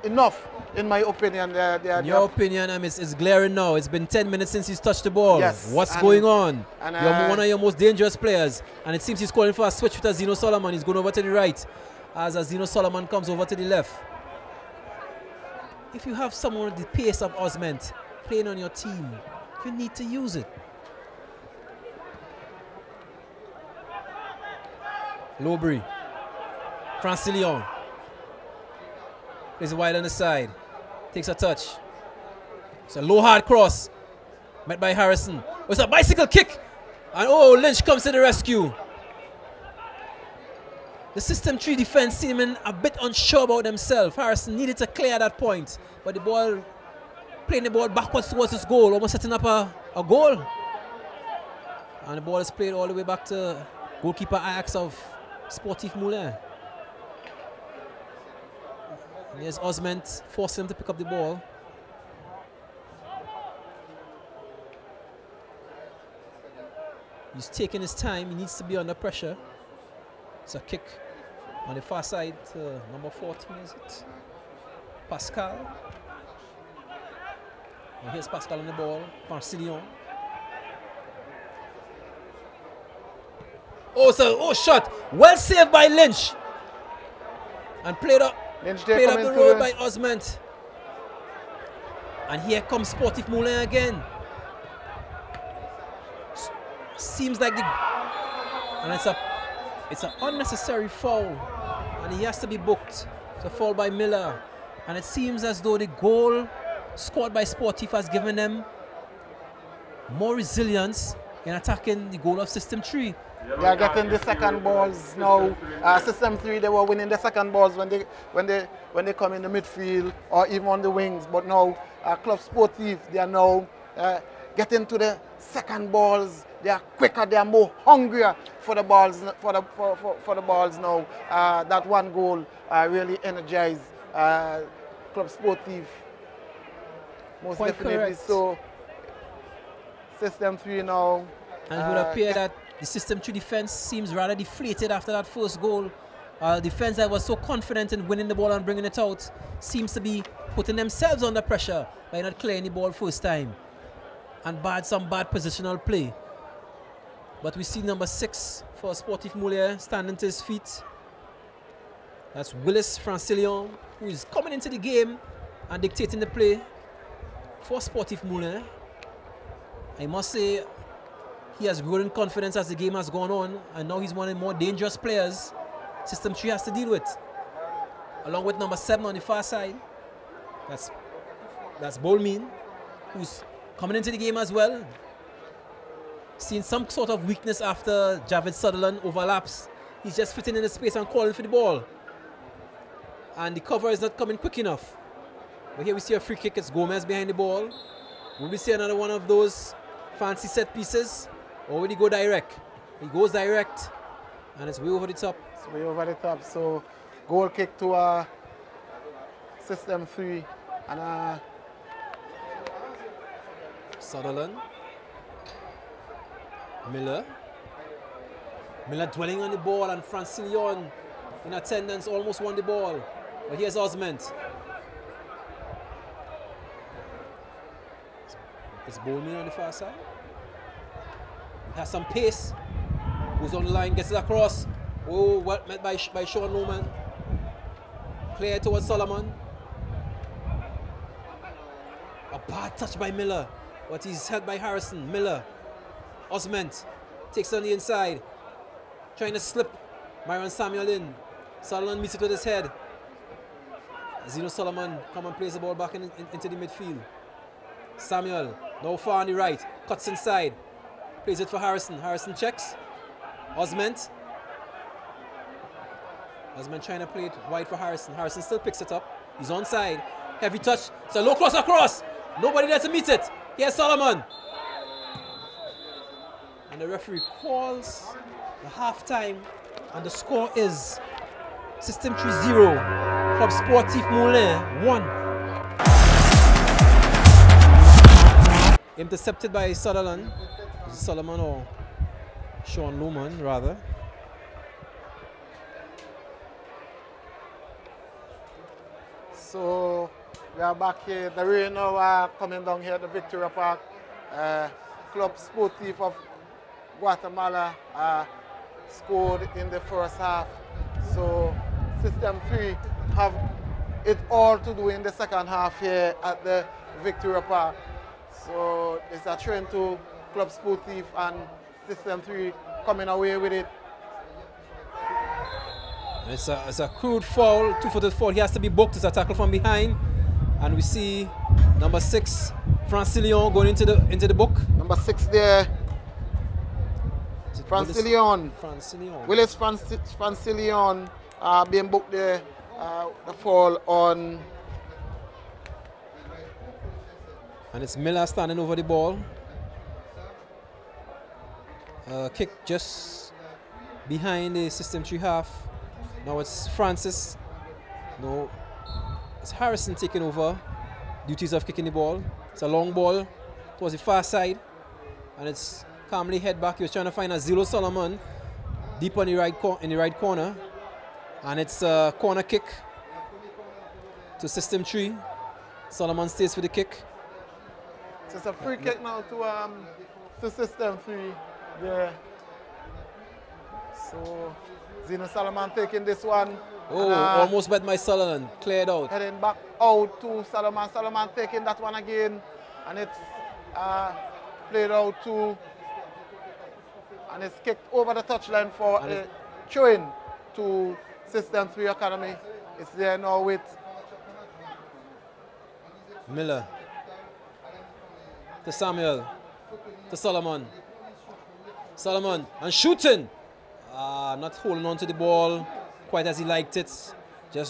enough, in my opinion. In your opinion, it's glaring now. It's been 10 minutes since he's touched the ball. Yes. What's going on? You're one of your most dangerous players. And it seems he's calling for a switch with Zeno Solomon. He's going over to the right as Zeno Solomon comes over to the left. If you have someone with the pace of Osman playing on your team, you need to use it. Lobry. Francillion. Plays it wide on the side. Takes a touch. It's a low hard cross. Met by Harrison. It's a bicycle kick. And oh, Lynch comes to the rescue. The System 3 defense seeming a bit unsure about themselves. Harrison needed to clear that point. But the ball, playing the ball backwards towards his goal, almost setting up a goal. And the ball is played all the way back to goalkeeper Ajax of Sportif Moulin. And here's Osman forcing him to pick up the ball. He's taking his time. He needs to be under pressure. It's a kick on the far side to number 14, is it? Pascal. And here's Pascal on the ball. Francillion. Oh, shot. Well saved by Lynch. And played up the road by Osman. And here comes Sportif Moulin again. Seems like and it's an unnecessary foul. And he has to be booked. It's a foul by Miller. And it seems as though the goal scored by Sportif has given them more resilience in attacking the goal of System 3. They are getting the second balls now. System 3, they were winning the second balls when they come in the midfield or even on the wings. But now, Club Sportif, they are now getting to the second balls. They are quicker. They are more hungrier for the balls. For the balls now. That one goal really energized Club Sportif. Most quite definitely. Correct. So System 3 now. And it would appear that the System 3 defense seems rather deflated after that first goal. Defense that was so confident in winning the ball and bringing it out seems to be putting themselves under pressure by not clearing the ball first time. And some bad positional play. But we see number 6 for Sportif Moulin standing to his feet. That's Willis Francillion, who is coming into the game and dictating the play for Sportif Moulin. I must say, he has grown in confidence as the game has gone on, and now he's one of the more dangerous players System 3 has to deal with. Along with number 7 on the far side. That's Bolmin. who's coming into the game as well. Seeing some sort of weakness after Javid Sutherland overlaps. He's just fitting in the space and calling for the ball. And the cover is not coming quick enough. But here we see a free kick. It's Gomez behind the ball. Will we see another one of those fancy set pieces? Or will he go direct? He goes direct. And it's way over the top. It's way over the top. So goal kick to system 3. And Sutherland. Miller dwelling on the ball, and Francillon in attendance almost won the ball. But here's Osment. It's Bowman on the far side. He has some pace. Goes on the line, gets it across. Oh, well met by Sean Lohman. Clear towards Solomon. A bad touch by Miller, but he's held by Harrison. Miller. Osment takes on the inside, trying to slip Myron Samuel in. Solomon meets it with his head. Zeno Solomon come and plays the ball back into the midfield. Samuel, now far on the right, cuts inside, plays it for Harrison. Harrison checks. Osment trying to play it wide for Harrison. Harrison still picks it up. He's onside. Heavy touch. It's a low cross across. Nobody there to meet it. Here's Solomon. And the referee calls the halftime, and the score is System 3-0, Club Sportif Moulin 1. Intercepted by Sutherland. Is it Solomon or Sean Lohman, rather? so we are back here. The rain now coming down here at the Victoria Park. Club Sportif of Guatemala scored in the first half. So System 3 have it all to do in the second half here at the Victoria Park. So it's a trend to Club Sportif, and System 3 coming away with it. It's a crude foul, two-footed foul. He has to be booked. It's a tackle from behind. And we see number 6, Francillon, going into the book. Number 6 there. Francillon. Willis Francillon being booked there. The fall on. And it's Miller standing over the ball. Kick just behind the System 3 half. Now it's Francis. No, it's Harrison taking over duties of kicking the ball. It's a long ball towards the far side. And it's calmly head back. He was trying to find a Zelo Solomon deep on the right corner. And it's a corner kick to System 3. Solomon stays for the kick. So it's a free kick now to System 3. Yeah. So Zeno Solomon taking this one. Oh, almost bet my Solomon. Cleared out. Heading back out to Solomon. Solomon taking that one again. And it's played out to. And it's kicked over the touchline for a throw-in to System 3 Academy. It's there now with Miller. To Samuel. To Solomon. Solomon. And shooting. Not holding on to the ball quite as he liked it.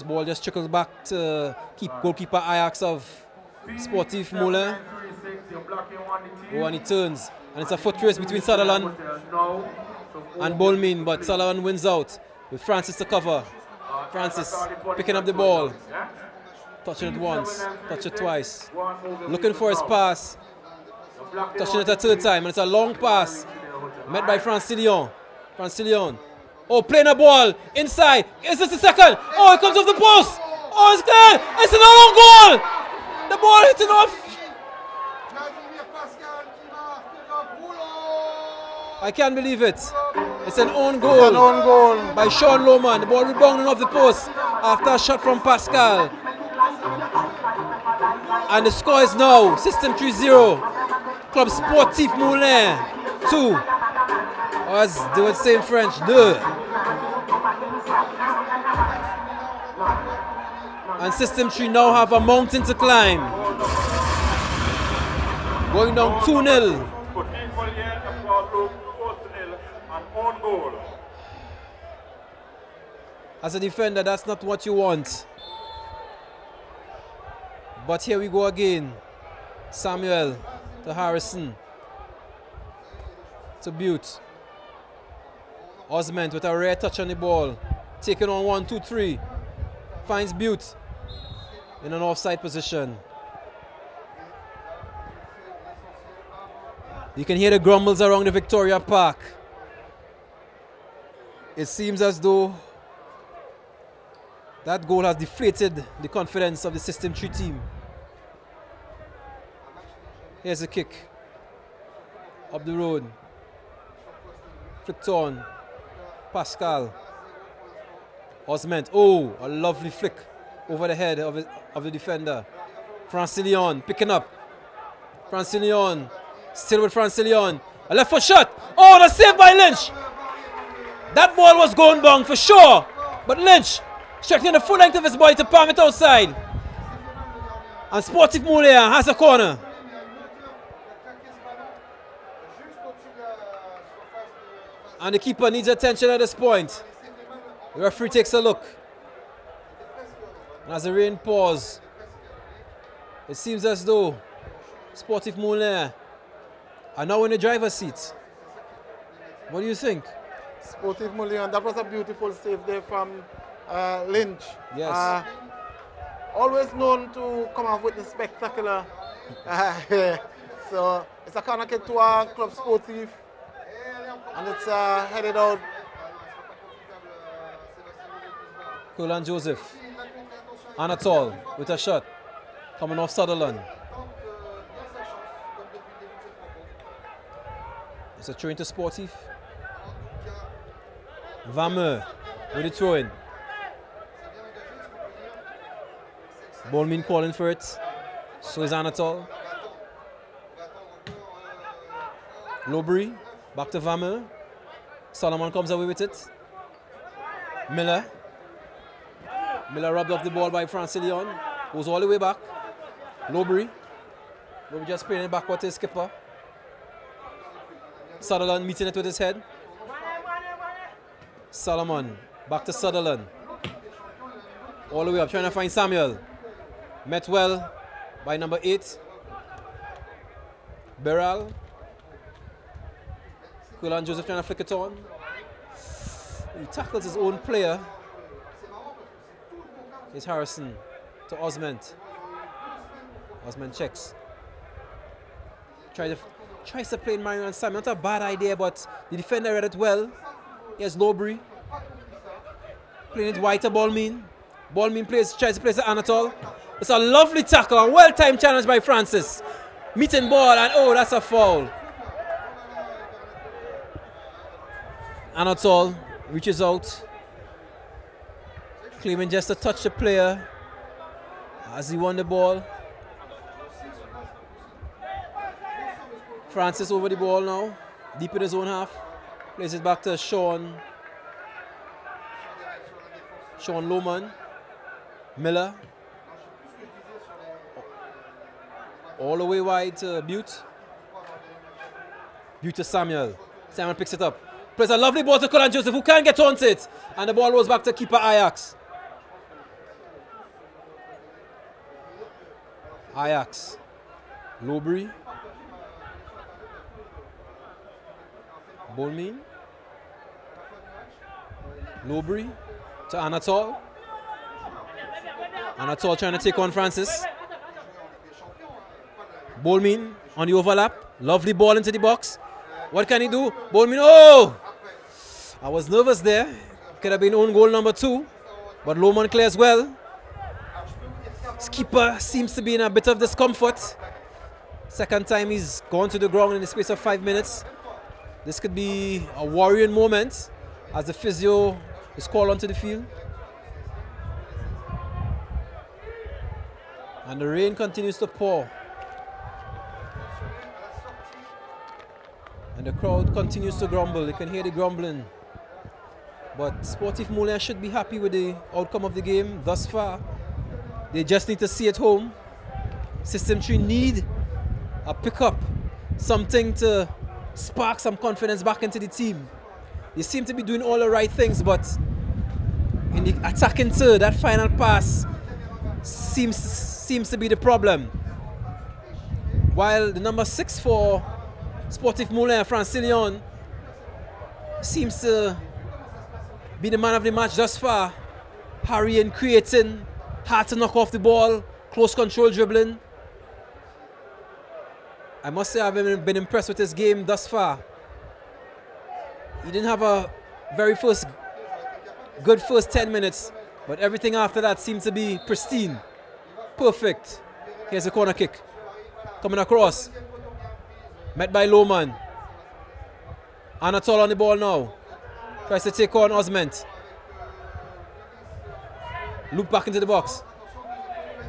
Ball just trickles back to goalkeeper Ajax of Sportif Moulin. Oh, and he turns. And it's a foot race between Sutherland and Bolmin, but Sutherland wins out with Francis to cover. Francis picking up the ball. Touching it once, touch it twice. Looking for his pass. Touching it a third time, and it's a long pass. Met by Francillon. Francillon. Oh, playing a ball inside. Is this the second? Oh, it comes off the post. Oh, it's clear. It's an own goal. The ball hitting off. I can't believe it. It's an own goal. It's an own goal by Sean Lohman. The ball rebounding off the post after a shot from Pascal. And the score is now System 3-0. Club Sportif Moulin 2. Or as they would say in French, 2. And System 3 now have a mountain to climb. Going down 2-0. As a defender, that's not what you want. But here we go again. Samuel to Harrison. To Butte. Osment with a rare touch on the ball. Taking on 1, 2, 3. Finds Butte in an offside position. You can hear the grumbles around the Victoria Park. It seems as though that goal has deflated the confidence of the System 3 team. Here's a kick. Up the road. Flicked on. Pascal. Osment. Oh, a lovely flick over the head of the defender. Francilion picking up. Francilion. Still with Francilion. A left foot shot. Oh, the save by Lynch. That ball was going bang for sure. But Lynch stretching the full length of his body to palm it outside. And Sportif Moulien A has a corner. And the keeper needs attention at this point. The referee takes a look. And as the rain pours, it seems as though Sportif Moulien A are now in the driver's seat. What do you think? Sportif Moulien A, that was a beautiful save there from Lynch. Yes. Always known to come up with the spectacular. So it's a corner kick to our club Sportif. And it's headed out. Kulan Joseph. Anatol with a shot. Coming off Sutherland. It's a throw into Sportif. Vameur with the throw in. Bolmin calling for it. So is Anatol. Lobry. Back to Vameur. Solomon comes away with it. Miller. Miller rubbed off the ball by Francilion. Goes all the way back. Lobry. Lobry just playing it backward to his skipper. Sutherland meeting it with his head. Solomon. Back to Sutherland. All the way up, trying to find Samuel. Met well by number 8. Beral. Kulan Joseph trying to flick it on. He tackles his own player. Here's Harrison to Osment. Osment checks. Tries to play in Mario and Sam. Not a bad idea, but the defender read it well. Here's Lobry. Playing it wide to Bolmin. Bolmin tries to place to Anatol. It's a lovely tackle, a well-timed challenge by Francis. Meeting ball, and oh, that's a foul. Anatol reaches out, claiming just to touch the player as he won the ball. Francis over the ball now, deep in his own half. Plays it back to Sean Lohman. Miller. All the way wide to Butte. Butte to Samuel. Samuel picks it up. Plays a lovely ball to Kulan Joseph, who can't get onto it. And the ball goes back to keeper Ajax. Ajax. Lobry. Bolmin. Lobry to Anatol. Anatol trying to take on Francis. Bolmin on the overlap. Lovely ball into the box. What can he do? Bolmin, oh! I was nervous there. Could have been own goal number 2. But Lohman clears well. Skipper seems to be in a bit of discomfort. Second time he's gone to the ground in the space of 5 minutes. This could be a worrying moment as the physio is called onto the field. And the rain continues to pour. And the crowd continues to grumble. You can hear the grumbling. But Sportif Moulien A should be happy with the outcome of the game thus far. They just need to see it home. System 3 need pick up something to spark some confidence back into the team. They seem to be doing all the right things, but in the attacking third, that final pass seems to be the problem. While the number 6 for Sportif Moulin A, Francilion, seems to be the man of the match thus far. Hurrying, creating, hard to knock off the ball, close control dribbling. I must say I've been impressed with his game thus far. He didn't have a good first 10 minutes, but everything after that seems to be pristine, perfect. Here's a corner kick, coming across, met by Lohman. Anatol on the ball now, tries to take on Osment. Loop back into the box.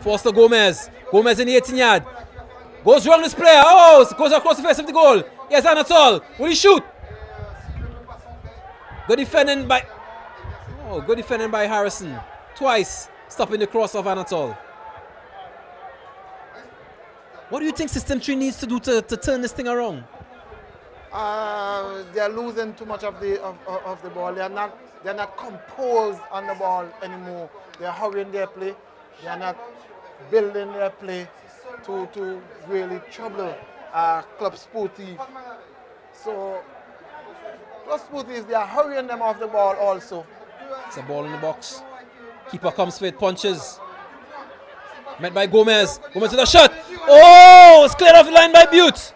Forster Gomez. Gomez in the 18-yard. Goes wrong this player. Oh, goes across the face of the goal. Yes, Anatol. Will he shoot? Good defending by Harrison. Twice stopping the cross of Anatol. What do you think System 3 needs to do to turn this thing around? They are losing too much of the ball. They are not composed on the ball anymore. They are hurrying their play. They are not building their play to really trouble Club Sportif. So Club Sportif, they are hurrying them off the ball also. It's a ball in the box. Keeper comes for it, punches. Met by Gomez. Gomez with a shot. Oh, it's cleared off the line by Butte.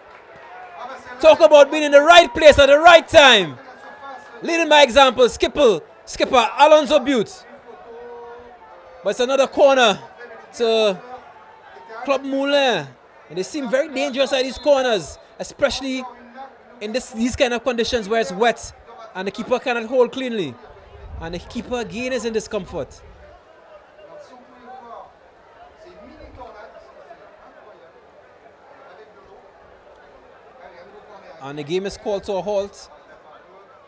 Talk about being in the right place at the right time. Leading by example, skipper Alonso Butte. But it's another corner to Club Moulin. And they seem very dangerous at these corners, especially in these kind of conditions where it's wet and the keeper cannot hold cleanly. And the keeper again is in discomfort. And the game is called to a halt.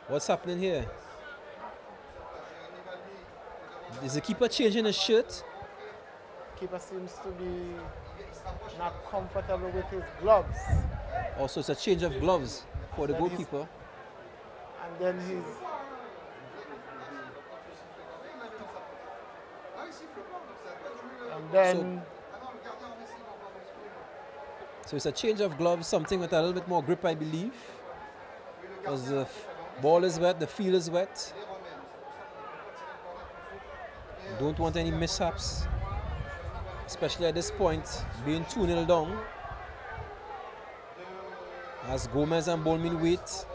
What's happening here? Is the keeper changing his shirt? Keeper seems to be not comfortable with his gloves. Also, it's a change of gloves for the goalkeeper. And then he's... And then... So it's a change of gloves, something with a little bit more grip, I believe. Because the ball is wet, the field is wet. Don't want any mishaps, especially at this point, being 2-0 down. As Gomez and Bolmin wait.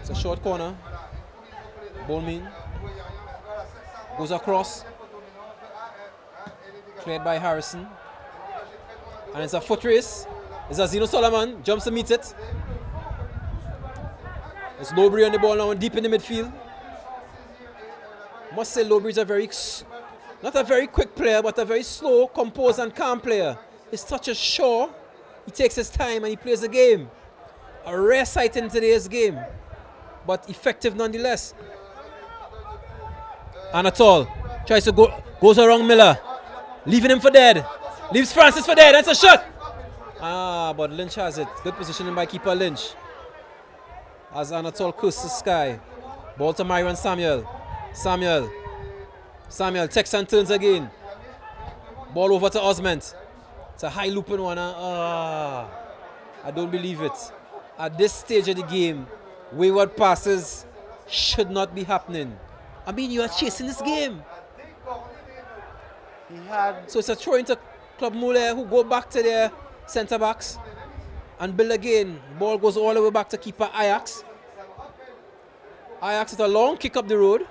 It's a short corner. Bolmin goes across. Cleared by Harrison. And it's a foot race. It's a Zeno Solomon, jumps to meet it. It's Lowbury on the ball now, deep in the midfield. I must say Lowbury is not a very quick player, but a very slow, composed and calm player. His touch is sure. He takes his time and he plays the game. A rare sight in today's game, but effective nonetheless. Anatol tries to goes around Miller, leaving him for dead. Leaves Francis for dead. That's a shot. But Lynch has it. Good positioning by keeper Lynch. As Anatol curses the sky. Ball to Myron Samuel. Samuel takes and turns again. Ball over to Osment. It's a high looping one. I don't believe it. At this stage of the game, wayward passes should not be happening. I mean, you are chasing this game. So it's a throw into Club Moulin, who go back to their centre backs and build again. Ball goes all the way back to keeper Ajax. Ajax with a long kick up the road.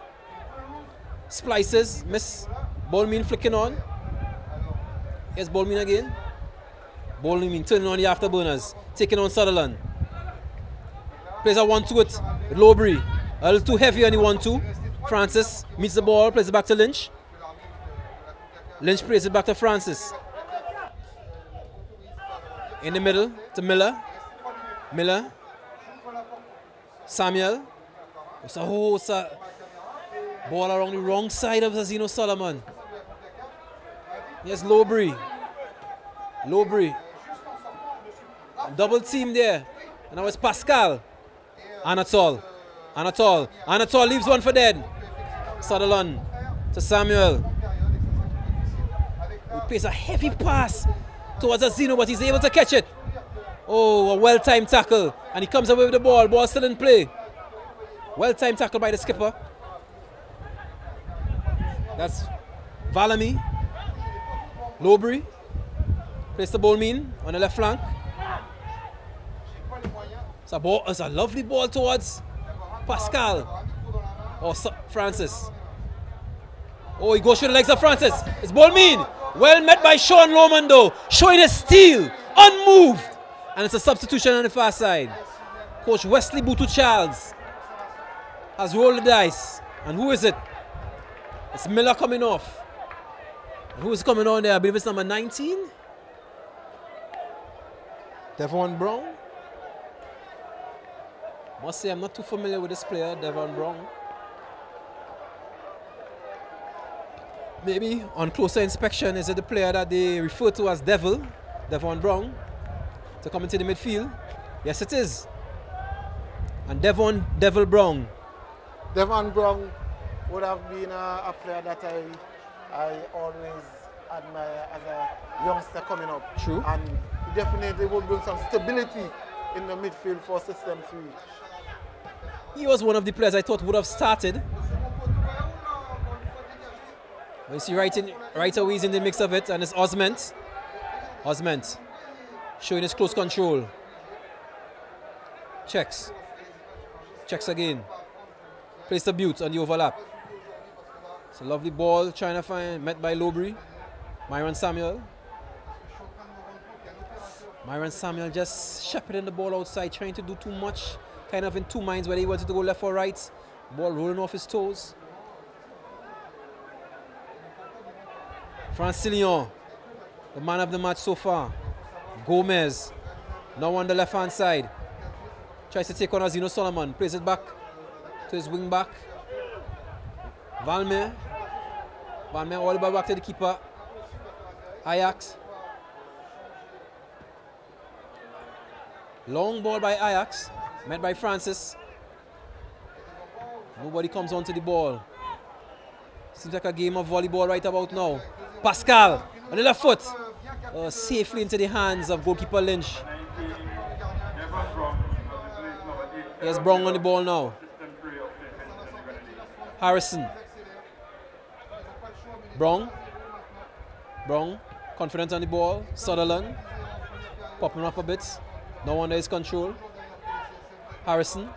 Splices, miss. Bolmin flicking on. Here's Bolmin again. Bolmin turning on the afterburners, taking on Sutherland. Plays a 1-2 with Lowbury. A little too heavy on the 1-2. Francis meets the ball, plays it back to Lynch. Lynch plays it back to Francis. In the middle to Miller. Samuel. It's a ball around the wrong side of Zeno Solomon. Yes, Lowbury. Lowbury. Double team there. And now it's Pascal. Anatole. Anatole. Anatole leaves one for dead. Sutherland to Samuel. He plays a heavy pass towards Azino, but he's able to catch it. Oh, a well-timed tackle. And he comes away with the ball. Ball still in play. Well-timed tackle by the skipper. That's Valamy. Lowbury. Plays the ball mean on the left flank. It's a lovely ball towards Pascal. Or Francis. Oh, he goes through the legs of Francis. It's ball mean. Well met by Sean Lohman though. Showing his steel. Unmoved. And it's a substitution on the far side. Coach Wesley Butu-Charles has rolled the dice. And who is it? It's Miller coming off. And who is coming on there? I believe it's number 19. Devon Brown. Must say I'm not too familiar with this player, Devon Brown. Maybe on closer inspection, is it the player that they refer to as Devon Brown, to come into the midfield? Yes, it is. And Devon Brown. Devon Brown would have been a player that I always admire as a youngster coming up. True. And he definitely would bring some stability in the midfield for System 3. He was one of the players I thought would have started. You see right away he's in the mix of it, and it's Osment. Osment showing his close control. Checks. Checks again. Plays the Butte on the overlap. It's a lovely ball trying to find, met by Lowbury. Myron Samuel. Myron Samuel just shepherding the ball outside, trying to do too much. Kind of in two minds whether he wanted to go left or right. Ball rolling off his toes. Francillon, the man of the match so far. Gomez, now on the left hand side. Tries to take on Azino Solomon. Plays it back to his wing back. Valmer all the way back to the keeper. Ajax. Long ball by Ajax. Met by Francis. Nobody comes onto the ball. Seems like a game of volleyball right about now. Pascal on the left foot. Safely into the hands of goalkeeper Lynch. Here's Brown on the ball now. Harrison. Brown, confident on the ball. Sutherland, popping up a bit. No under his control. Harrison,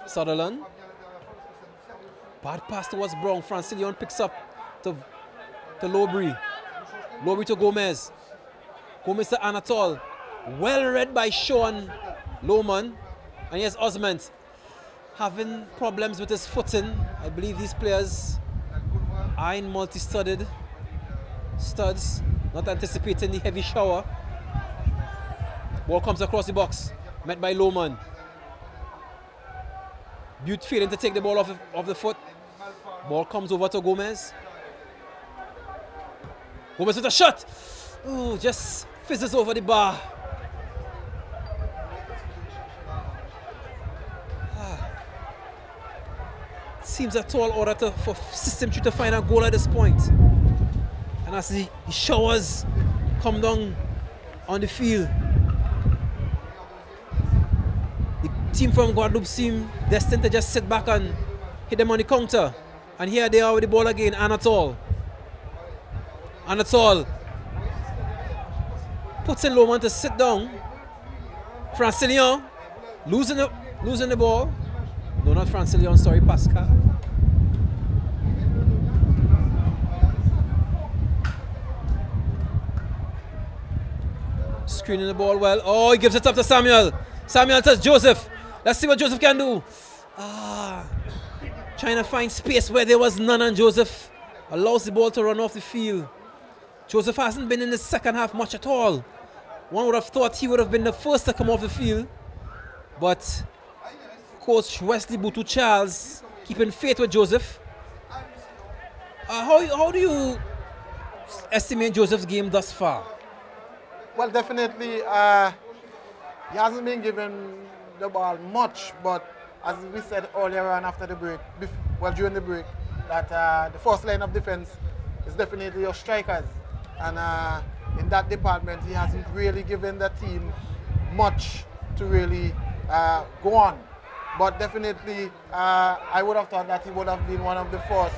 Sutherland. Bad pass towards Brown. Francillon picks up to Lowbury. Lowbury to Gomez. Gomez to Anatole. Well read by Sean Lohman. And here's Osment having problems with his footing. I believe these players are in multi-studded studs, not anticipating the heavy shower. Ball comes across the box, met by Lohman. Butte failing to take the ball off the foot. Ball comes over to Gomez. Gomez with a shot. Ooh, just fizzes over the bar. Seems a tall order for System 3 to find a goal at this point. And as the showers come down on the field, the team from Guadeloupe seem destined to just sit back and hit them on the counter. And here they are with the ball again. Anatole puts in Lohman to sit down. Francillon losing the ball. No, not Francillon, sorry, Pascal. Screening the ball well. Oh, he gives it up to Samuel. Samuel to Joseph. Let's see what Joseph can do. Trying to find space where there was none, and Joseph allows the ball to run off the field. Joseph hasn't been in the second half much at all. One would have thought he would have been the first to come off the field. But Coach Wesley Butu-Charles keeping faith with Joseph. How do you estimate Joseph's game thus far? Well, definitely, he hasn't been given the ball much, but as we said earlier on after the break, during the break, that the first line of defense is definitely your strikers. And in that department, he hasn't really given the team much to really go on. But definitely, I would have thought that he would have been one of the first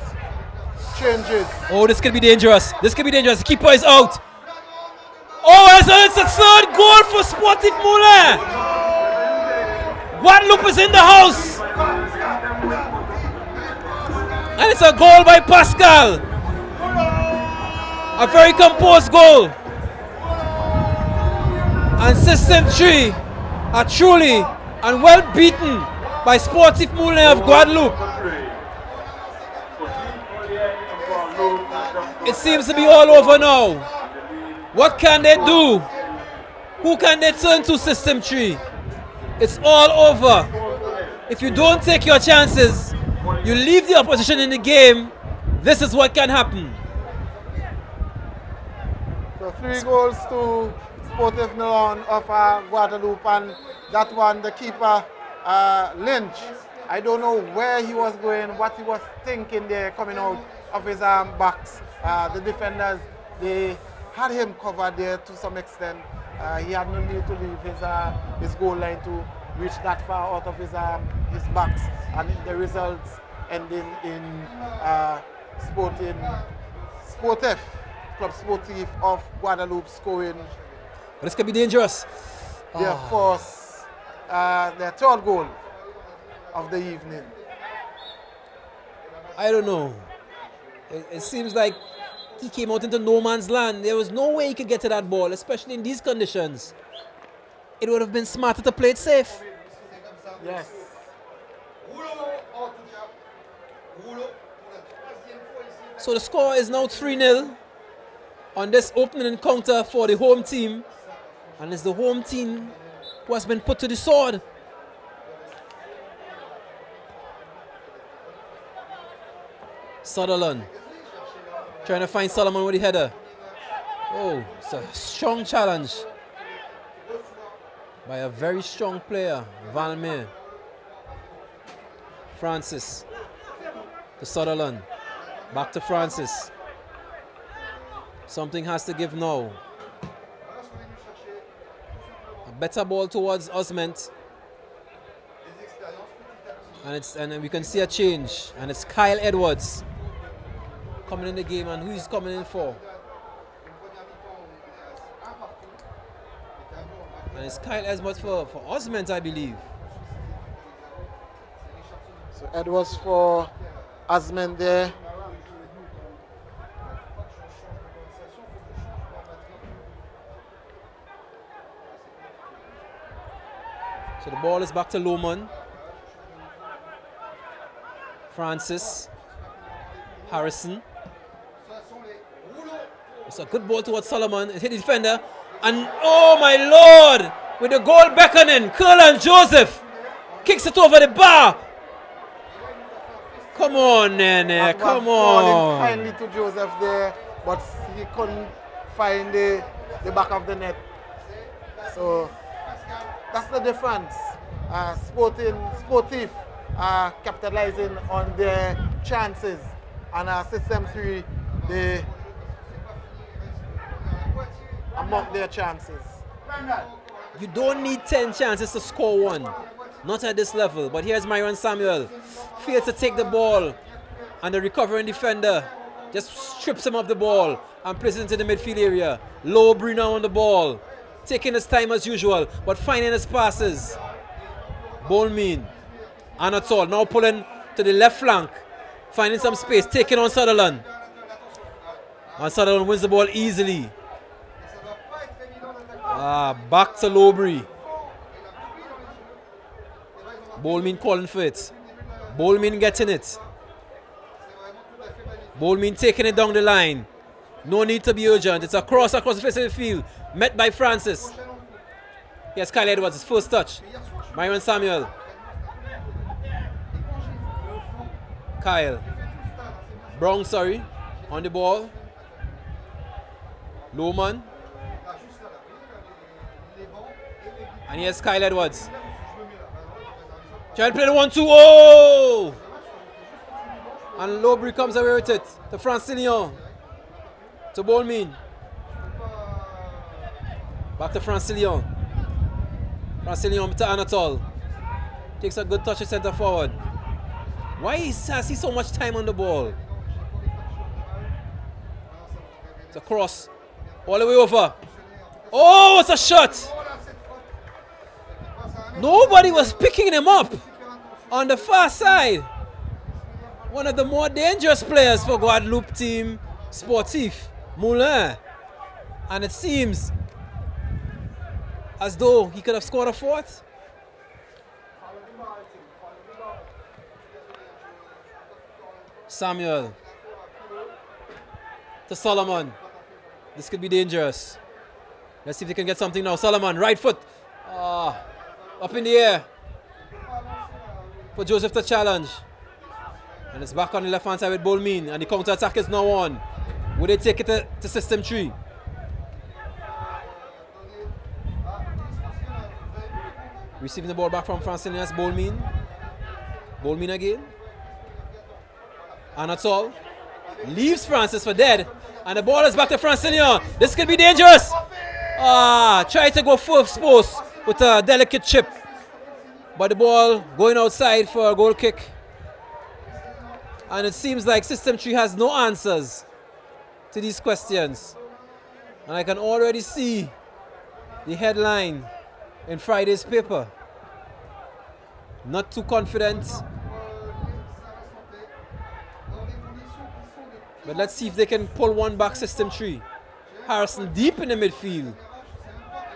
changes. Oh, this could be dangerous. This could be dangerous. The keeper is out. Oh, it's a third goal for Sportif Moulin. Guadeloupe is in the house. And it's a goal by Pascal. A very composed goal. And System 3 are truly and well beaten by Sportif Moulin of Guadeloupe. It seems to be all over now. What can they do? Who can they turn to, System 3? It's all over. If you don't take your chances, you leave the opposition in the game, this is what can happen. So 3 goals to Sportif Moulin of Guadeloupe, and that one, the keeper, Lynch. I don't know where he was going, what he was thinking there coming out of his box. The defenders, they had him covered there to some extent. He had no need to leave his goal line to reach that far out of his box, and the results ending in Sportif, Club Sportif of Guadeloupe scoring. This could be dangerous. Their their third goal of the evening. I don't know. It seems like he came out into no man's land. There was no way he could get to that ball, especially in these conditions. It would have been smarter to play it safe. Yes. So the score is now 3-0 on this opening encounter for the home team. And it's the home team who has been put to the sword. Sutherland trying to find Solomon with the header. Oh, it's a strong challenge by a very strong player, Valmir. Francis to Sutherland. Back to Francis. Something has to give now. A better ball towards Osment. And we can see a change. And it's Kyle Edwards coming in the game, and who is coming in for? And it's Kyle Edwards for Osment, I believe. So Edwards for Osment there. So the ball is back to Lohman. Francis. Harrison. It's a good ball towards Solomon. It hit the defender. And oh my lord! With the goal beckoning, Curlan Joseph kicks it over the bar. Come on, Nene, come on. Kindly to Joseph there, but he couldn't find the back of the net. So that's the difference. Sportif capitalizing on their chances, and System 3, they among their chances. You don't need 10 chances to score one. Not at this level. But here's Myron Samuel. Fails to take the ball. And the recovering defender just strips him of the ball and places it into the midfield area. Lowbury now on the ball. Taking his time as usual, but finding his passes. Bolmean. Anatol now pulling to the left flank. Finding some space. Taking on Sutherland. And Sutherland wins the ball easily. Back to Lowbury. Bolmean calling for it. Bolmean getting it. Bolmean taking it down the line. No need to be urgent. It's across the face of the field. Met by Francis. Yes, Kyle Edwards, his first touch. Myron Samuel. Kyle. Brown, sorry. On the ball. Lohman. And here's Kyle Edwards. Trying to play the 1-2. Oh! And Lowbury comes away with it to Francillon. To Bolmin. Back to Francillon. Francillon to Anatole. Takes a good touch to centre forward. Why has he so much time on the ball? It's a cross. All the way over. Oh, it's a shot. Nobody was picking him up on the far side. One of the more dangerous players for Guadeloupe team, Sportif Moulin. And it seems as though he could have scored a fourth. Samuel to Solomon. This could be dangerous. Let's see if they can get something now. Solomon, right foot. Up in the air for Joseph to challenge. And it's back on the left hand side with Bolmin. And the counter attack is now on. Will they take it to system 3? Receiving the ball back from Francillon as Bolmin. Bolmin again. Anatole leaves Francis for dead. And the ball is back to Francillon. This could be dangerous. Try to go first post with a delicate chip. But the ball going outside for a goal kick. And it seems like System 3 has no answers to these questions. And I can already see the headline in Friday's paper. Not too confident. But let's see if they can pull one back, System 3. Harrison deep in the midfield.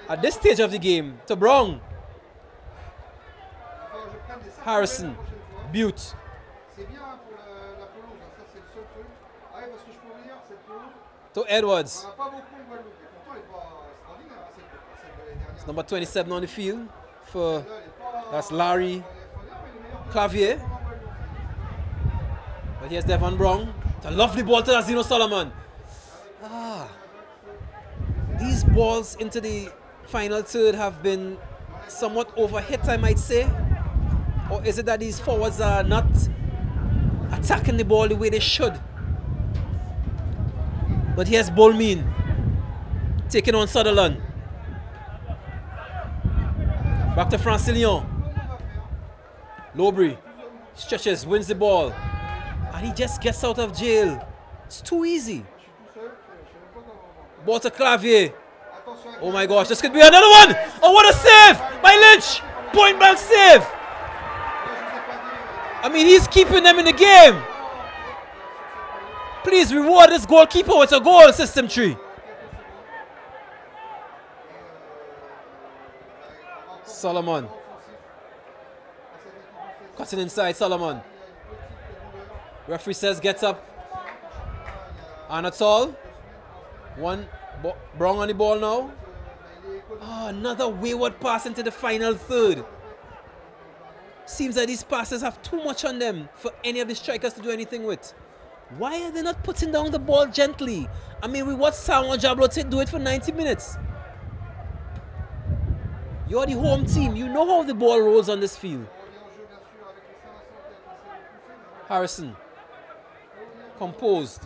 At this stage of the game, to Brown. Harrison, Butte. To Edwards. It's number 27 on the field. That's Larry Clavier. But here's Devon Brown. It's a lovely ball to Zeno Solomon. These balls into the final third have been somewhat overhit, I might say. Or is it that these forwards are not attacking the ball the way they should? But here's Bolmin taking on Sutherland. Back to Francillon. Lowbury stretches, wins the ball. And he just gets out of jail. It's too easy. Ball to Clavier. Oh my gosh, this could be another one. Oh, what a save by Lynch. Point blank save. I mean, he's keeping them in the game. Please reward this goalkeeper with a goal, System 3. Solomon. Cutting inside, Solomon. Referee says gets up. Anatole. One Brown on the ball now. Another wayward pass into the final third. Seems that these passes have too much on them for any of the strikers to do anything with. Why are they not putting down the ball gently? I mean, we watched Samuel Jablotte do it for 90 minutes. You're the home team. You know how the ball rolls on this field. Harrison. Composed.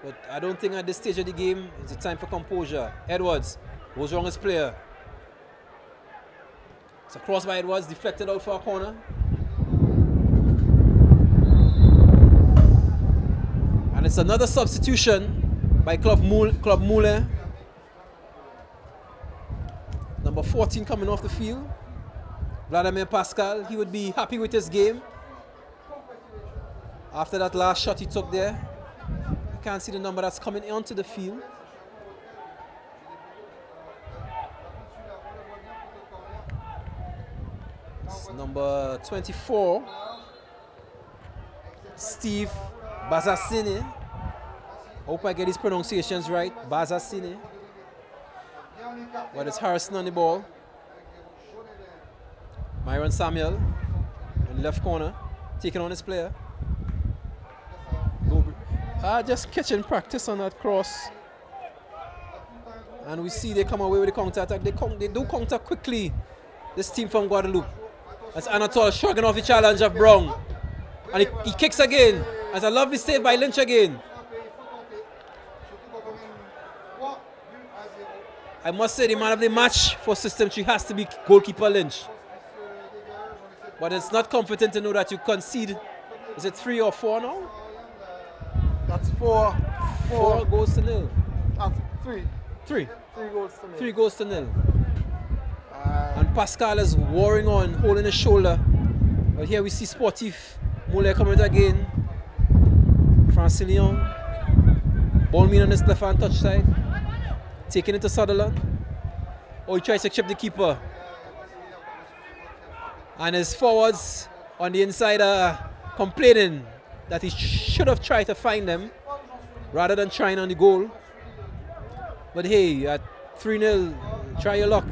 But I don't think at this stage of the game it's a time for composure. Edwards goes wrong as player. It's a cross by Edwards, deflected out for a corner. And it's another substitution by Club Moulin. Number 14 coming off the field. Vladimir Pascal, he would be happy with his game. After that last shot he took there. You can't see the number that's coming onto the field. It's number 24. Steve Bazassine. Hope I get his pronunciations right. Bazassine. But it's Harrison on the ball. Myron Samuel in the left corner, taking on his player. Just catching practice on that cross. And we see they come away with the counter-attack. They do counter quickly, this team from Guadeloupe. That's Anatole shrugging off the challenge of Brown. And he kicks again. That's a lovely save by Lynch again. I must say the man of the match for System 3 has to be goalkeeper Lynch. But it's not comforting to know that you concede. Is it 3 or 4 now? That's 4. 4 goals to nil. That's 3. 3. 3 goals to nil. 3 goals to nil. And Pascal is warring on, holding his shoulder. But here we see Sportif Moulin coming again. Francilion. Ball on his left hand touch side. Taking it to Sutherland. Oh, he tries to chip the keeper. And his forwards on the inside are complaining that he should have tried to find them rather than trying on the goal. But hey, at 3-0, try your luck.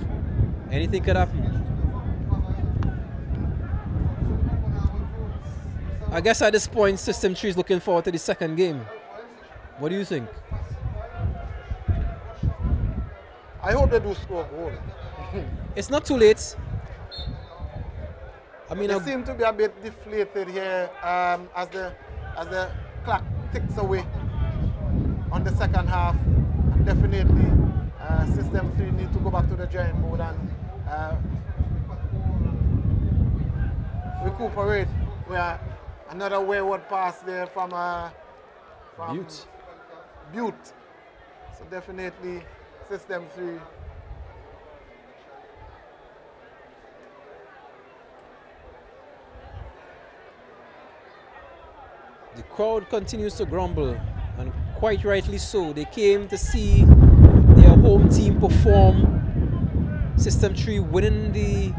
Anything could happen. I guess at this point, System 3 is looking forward to the second game. What do you think? I hope they do score a goal. It's not too late. I mean, they seem to be a bit deflated here as the clock ticks away on the second half. And definitely, System 3 need to go back to the giant mode and recuperate. Where another wayward pass there from Butte. So definitely, System 3. The crowd continues to grumble, and quite rightly so. They came to see their home team perform. System 3 winning the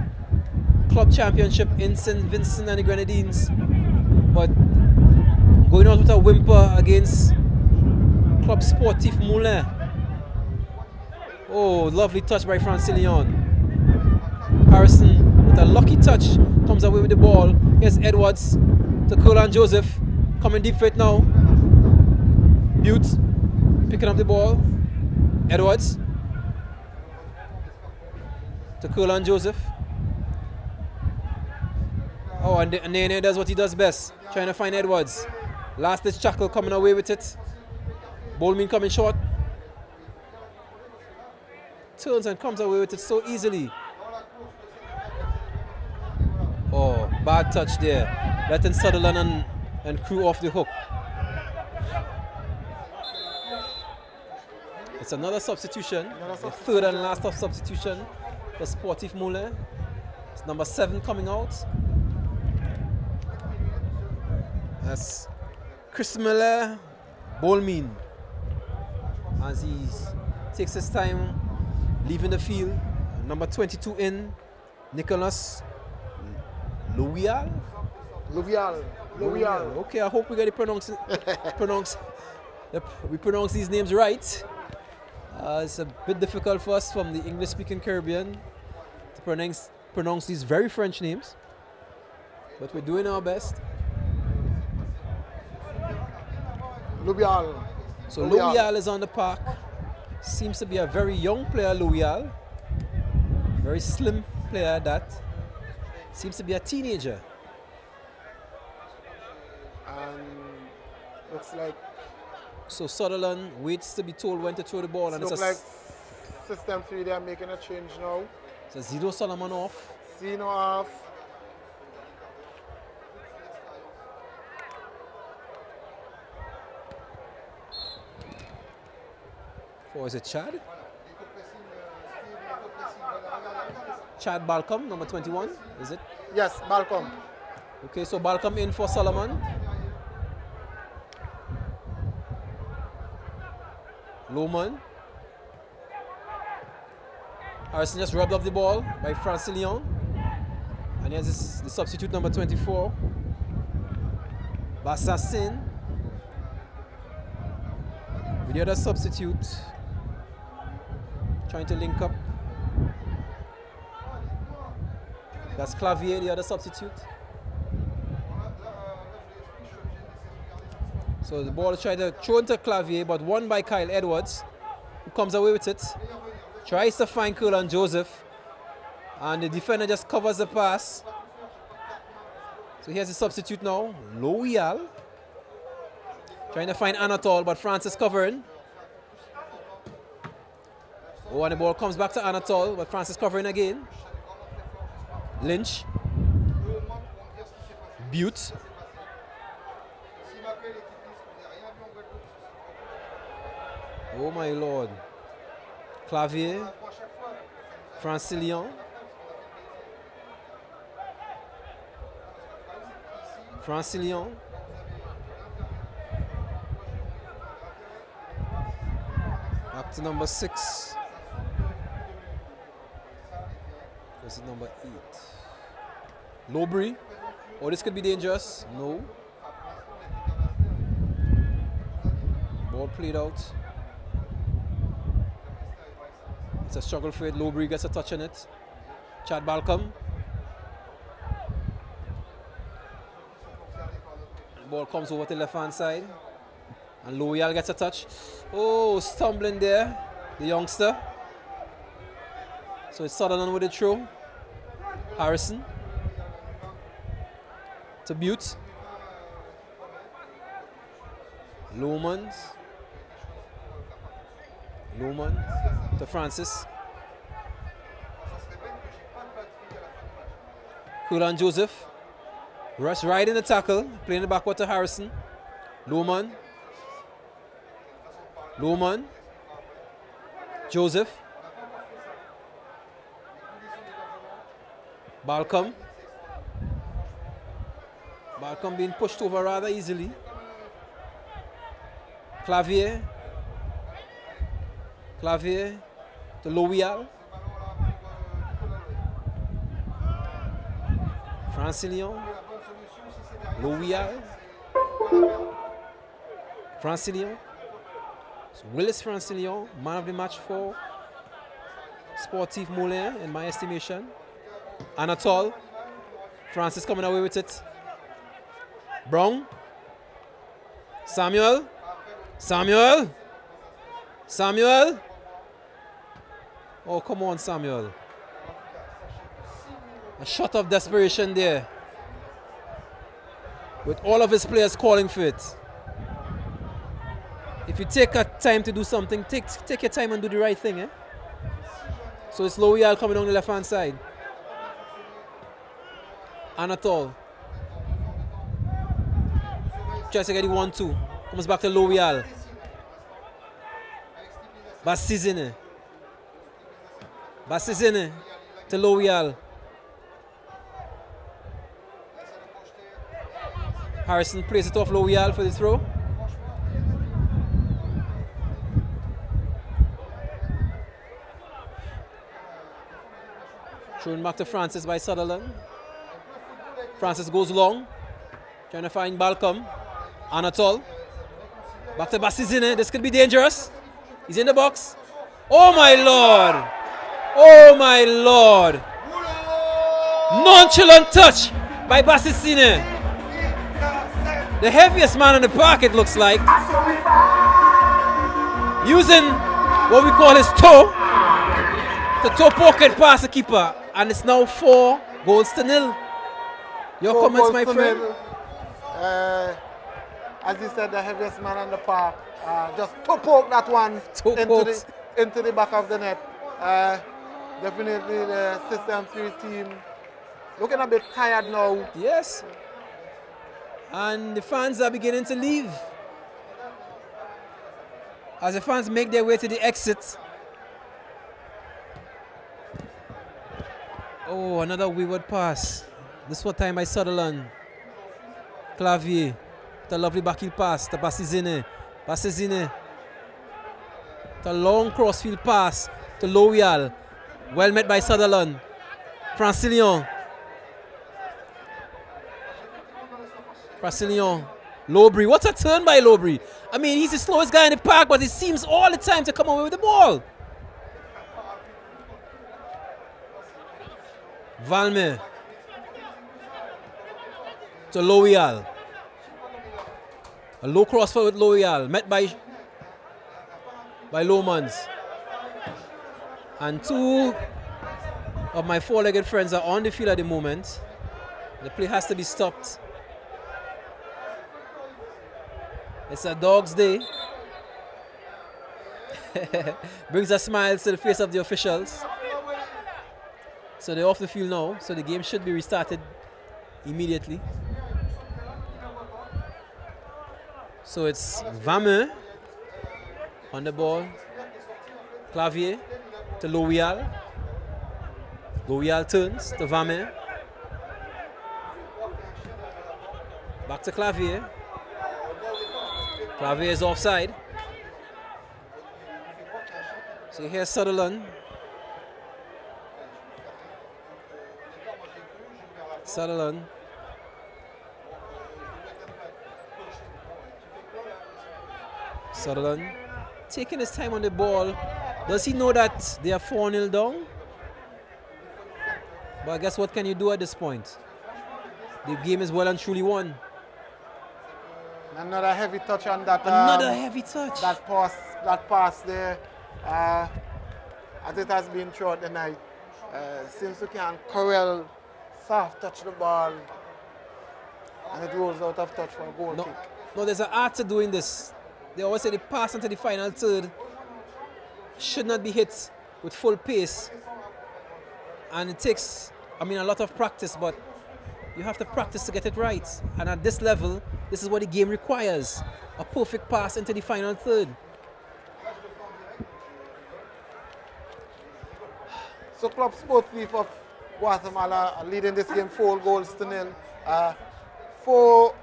club championship in Saint-Vincent and the Grenadines, but going out with a whimper against Club Sportif Moulin. Oh, lovely touch by Francilion. Harrison with a lucky touch comes away with the ball. Here's Edwards to Colin Joseph. Coming deep for it now. Butte picking up the ball. Edwards to Colin Joseph. Oh, and Nene does what he does best, trying to find Edwards. Last ditch tackle coming away with it. Bowlman coming short. Turns and comes away with it so easily. Oh, bad touch there. Letting Sutherland and crew off the hook. It's another substitution. The third and last of substitution for Sportif Moulin. It's number 7 coming out. That's Chris Miller Bowlman, as he takes his time leaving the field. Number 22 in, Nicolas Louvial. Okay, I hope we get it we pronounce these names right. It's a bit difficult for us from the English-speaking Caribbean to pronounce these very French names, but we're doing our best. Louvial. So Louvial is on the park. Seems to be a very young player, Louvial. Very slim player that. Seems to be a teenager. Looks like. So Sutherland waits to be told when to throw the ball, and looks like System 3 they are making a change now. So Zito Solomon off. Zeno off. Or is it Chad? Chad Balcom, number 21, is it? Yes, Balcom. Okay, so Balcom in for Solomon. Lowman. Harrison just rubbed off the ball by Francilion. And here's the substitute number 24. Bassassin. With the other substitute. Trying to link up. That's Clavier, the other substitute. So the ball is trying to throw into Clavier, but won by Kyle Edwards, who comes away with it. Tries to find Curlan Joseph. And the defender just covers the pass. So here's the substitute now. Loyal. Trying to find Anatole, but Francis covering. Oh, and the ball comes back to Anatole, but Francis covering again. Lynch. Butte. Oh my Lord. Clavier. Francilion. Francilion. Back to number 6. This is number 8. Lowbury. Oh, this could be dangerous. No. Ball played out. It's a struggle for it. Lowbury gets a touch on it. Chad Balcom. The ball comes over to the left hand side. And Loyal gets a touch. Oh, stumbling there. The youngster. So it's Sutherland with the throw. Harrison. To Butte. Lomans. Lomans. To Francis. Curlan Joseph. Rush right in the tackle. Playing the backward to Harrison. Loman. Loman. Joseph. Balcom. Balcom being pushed over rather easily. Clavier. Clavier to Loyal. Francilion. Loyal. Francilion. So Willis Francilion, man of the match for Sportif Moulin in my estimation. Anatole. Francis coming away with it. Brown. Samuel. Samuel. Samuel. Oh, come on, Samuel. A shot of desperation there. With all of his players calling for it. If you take a time to do something, take your time and do the right thing. Eh? So it's Loyal coming down the left hand side. Anatole. Tries to get the 1-2. Comes back to Loyal. Bassizine. Bassizine to Loyal. Harrison plays it off Loyal for the throw. Thrown back to Francis by Sutherland. Francis goes long. Trying to find Balcom. Anatole. Back to Bassizine. This could be dangerous. He's in the box. Oh my Lord. Oh my Lord. Nonchalant touch by Bassizine. The heaviest man on the park, it looks like. Using what we call his toe. The toe pocket past the keeper. And it's now 4-0. Your comments, my friend? As you said, the heaviest man on the park. Just toe poke that one into the back of the net. Definitely the System 3 team looking a bit tired now. Yes. And the fans are beginning to leave. As the fans make their way to the exit. Oh, another wayward pass. This one time by Sutherland. Clavier. The lovely backheel pass to Bassizine. Bassizine. The long crossfield pass to Loyal. Well met by Sutherland. Francilion. Francilion. Lowbury. What a turn by Lowbury. I mean, he's the slowest guy in the park, but he seems all the time to come away with the ball. Valme. To Loyal. A low crossfield with Loyal. Met by Lomans. And 2 of my 4-legged friends are on the field at the moment. The play has to be stopped. It's a dog's day. Brings a smile to the face of the officials. So they're off the field now, so the game should be restarted immediately. So it's Vameux on the ball. Clavier to Loyal. Loyal turns to Vameux. Back to Clavier. Clavier is offside. So here's Sutherland. Sutherland. Sutherland taking his time on the ball. Does he know that they are 4-0 down? But I guess what can you do at this point? The game is well and truly won. Another heavy touch on that. Another heavy touch. That pass there. As it has been throughout the night. Seems we can corral, soft touch the ball, and it rolls out of touch for a goal kick. No, there's an art to doing this. They always say the pass into the final third should not be hit with full pace. And it takes, a lot of practice, but you have to practice to get it right. And at this level, this is what the game requires. A perfect pass into the final third. So Club Sportif of Guatemala are leading this game 4-0. 4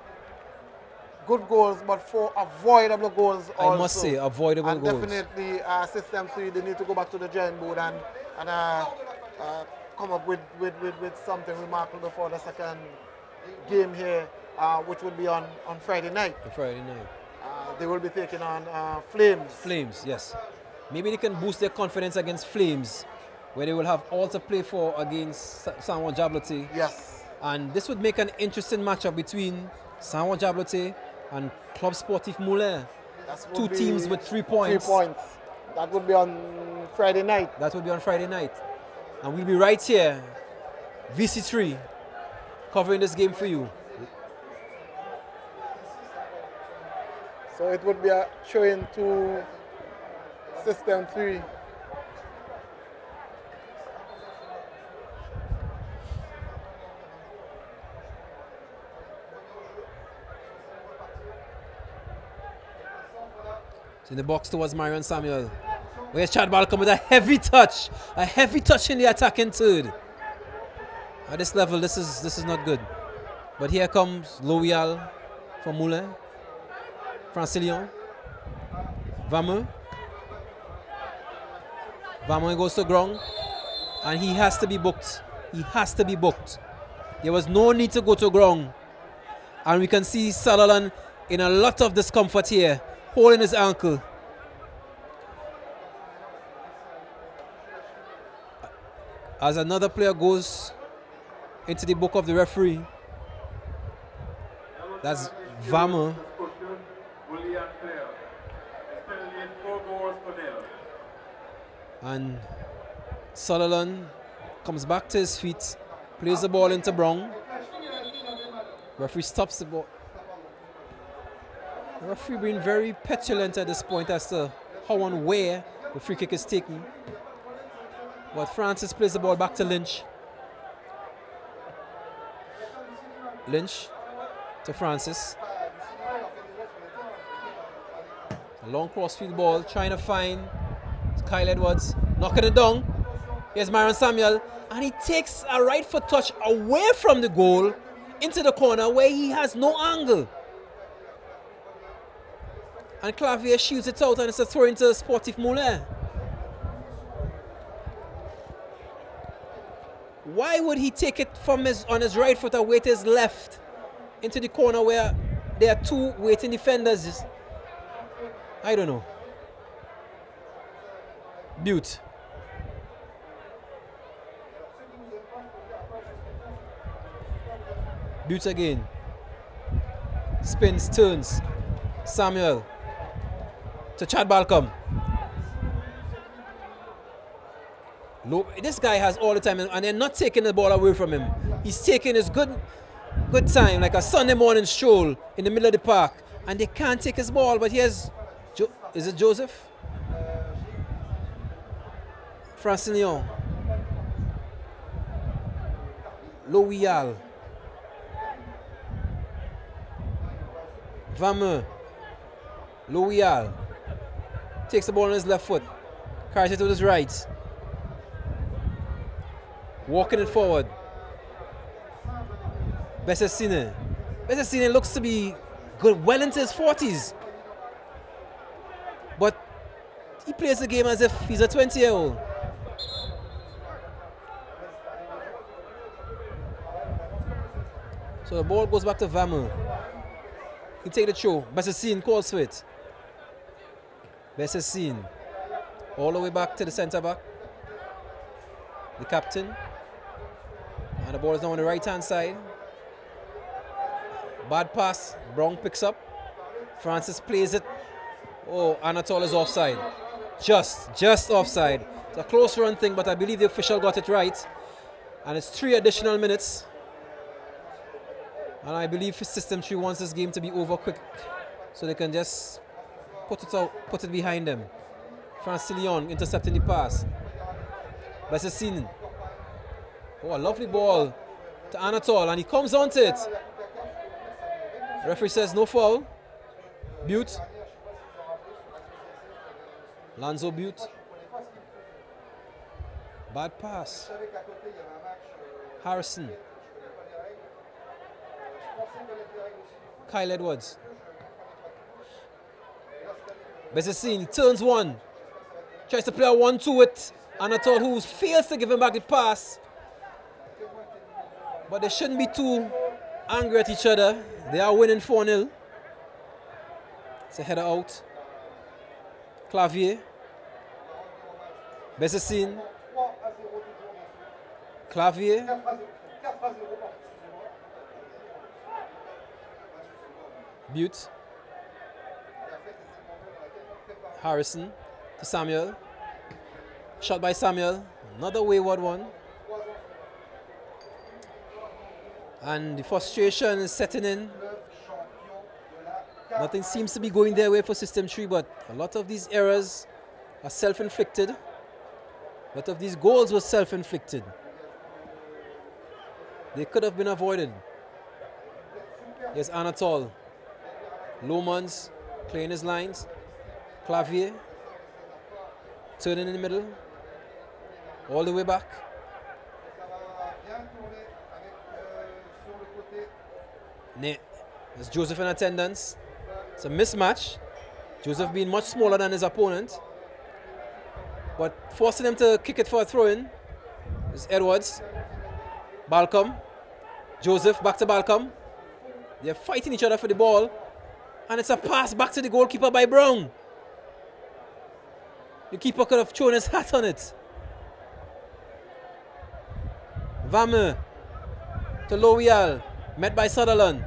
good goals, but 4 avoidable goals also. I must say, avoidable goals. And definitely System 3, they need to go back to the drawing board and come up with something remarkable before the second game here, which will be on Friday night. Friday night. They will be taking on Flames. Flames, yes. Maybe they can boost their confidence against Flames, where they will have all to play for against Saint Juan Jablotey. Yes. And this would make an interesting matchup between Saint Juan Jablotey and Club Sportif Moulin. 2 teams with 3 points. 3 points. That would be on Friday night. That would be on Friday night. And we'll be right here, VC3, covering this game for you. So it would be a showing to System 3. In the box towards Marion Samuel. Where's Chad Balcom with a heavy touch. A heavy touch in the attacking third. At this level, this is not good. But here comes Loyal from Moulin. Francilion. Vameux. Vameux goes to ground. And he has to be booked. He has to be booked. There was no need to go to ground. And we can see Sutherland in a lot of discomfort here, holding his ankle. As another player goes into the book of the referee. That's Vameux. And Sutherland comes back to his feet, plays the ball into Brown. Referee stops the ball. The referee being very petulant at this point as to how and where the free kick is taken. But Francis plays the ball back to Lynch. Lynch to Francis. A long crossfield ball, trying to find Kyle Edwards, knocking it down. Here's Marion Samuel, and he takes a right foot touch away from the goal into the corner where he has no angle. And Clavier shoots it out, and it's a throw into Sportif Moulin. Why would he take it from on his right foot away to his left into the corner where there are 2 waiting defenders? I don't know. Butte. Butte again. Spins, turns. Samuel to Chad Balcom. This guy has all the time, and they're not taking the ball away from him. He's taking his good time, like a Sunday morning stroll in the middle of the park, and they can't take his ball. But here's, is it Joseph? Francillon. Loyal. Vameux. Loyal. Takes the ball on his left foot. Carries it with his right. Walking it forward. Bessessine. Bessessine looks to be good, well into his 40s. But he plays the game as if he's a 20-year-old. So the ball goes back to Vameux. He take the throw. Bessessine calls for it. Bessessine. All the way back to the centre back. The captain. And the ball is now on the right-hand side. Bad pass. Brown picks up. Francis plays it. Oh, Anatole is offside. Just offside. It's a close run thing, but I believe the official got it right. And it's 3 additional minutes. And I believe System 3 wants this game to be over quick, so they can just put it behind them. Francillon intercepting the pass. Bessessine. Oh, a lovely ball to Anatole, and he comes onto it. Referee says no foul. Butte. Lanzo Butte. Bad pass. Harrison. Kyle Edwards. Bessessine turns one. Tries to play a 1-2 with Anatole, who fails to give him back the pass. But they shouldn't be too angry at each other. They are winning 4-0. It's a header out. Clavier. Bessessine. Clavier. Butte. Harrison to Samuel. Shot by Samuel. Another wayward one. And the frustration is setting in. Nothing seems to be going their way for System 3, but a lot of these errors are self-inflicted. A lot of these goals were self-inflicted. They could have been avoided. Here's Anatole. Lomans playing his lines. Clavier. Turning in the middle. All the way back. There's Joseph in attendance. It's a mismatch. Joseph being much smaller than his opponent. But forcing him to kick it for a throw-in is Edwards. Balcom. Joseph back to Balcom. They're fighting each other for the ball. And it's a pass back to the goalkeeper by Brown. The keeper could have thrown his hat on it. Vameux to Loyal. Met by Sutherland.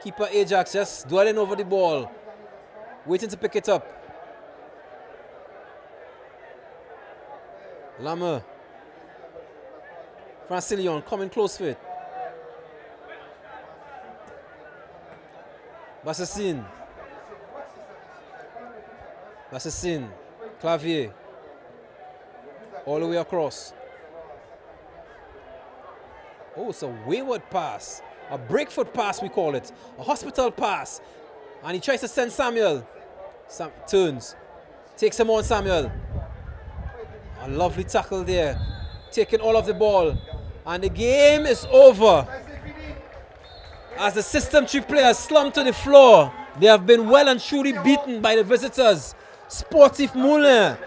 Keeper Ajax just dwelling over the ball. Waiting to pick it up. Lameur. Francillon coming close for it. Bessessine. Bessessine. Clavier. All the way across. Oh, it's a wayward pass. A breakfoot pass, we call it. A hospital pass. And he tries to send Samuel. Turns. Takes him on Samuel. A lovely tackle there. Taking all of the ball. And the game is over. As the System 3 players slump to the floor, they have been well and truly beaten by the visitors, Sportif Moulin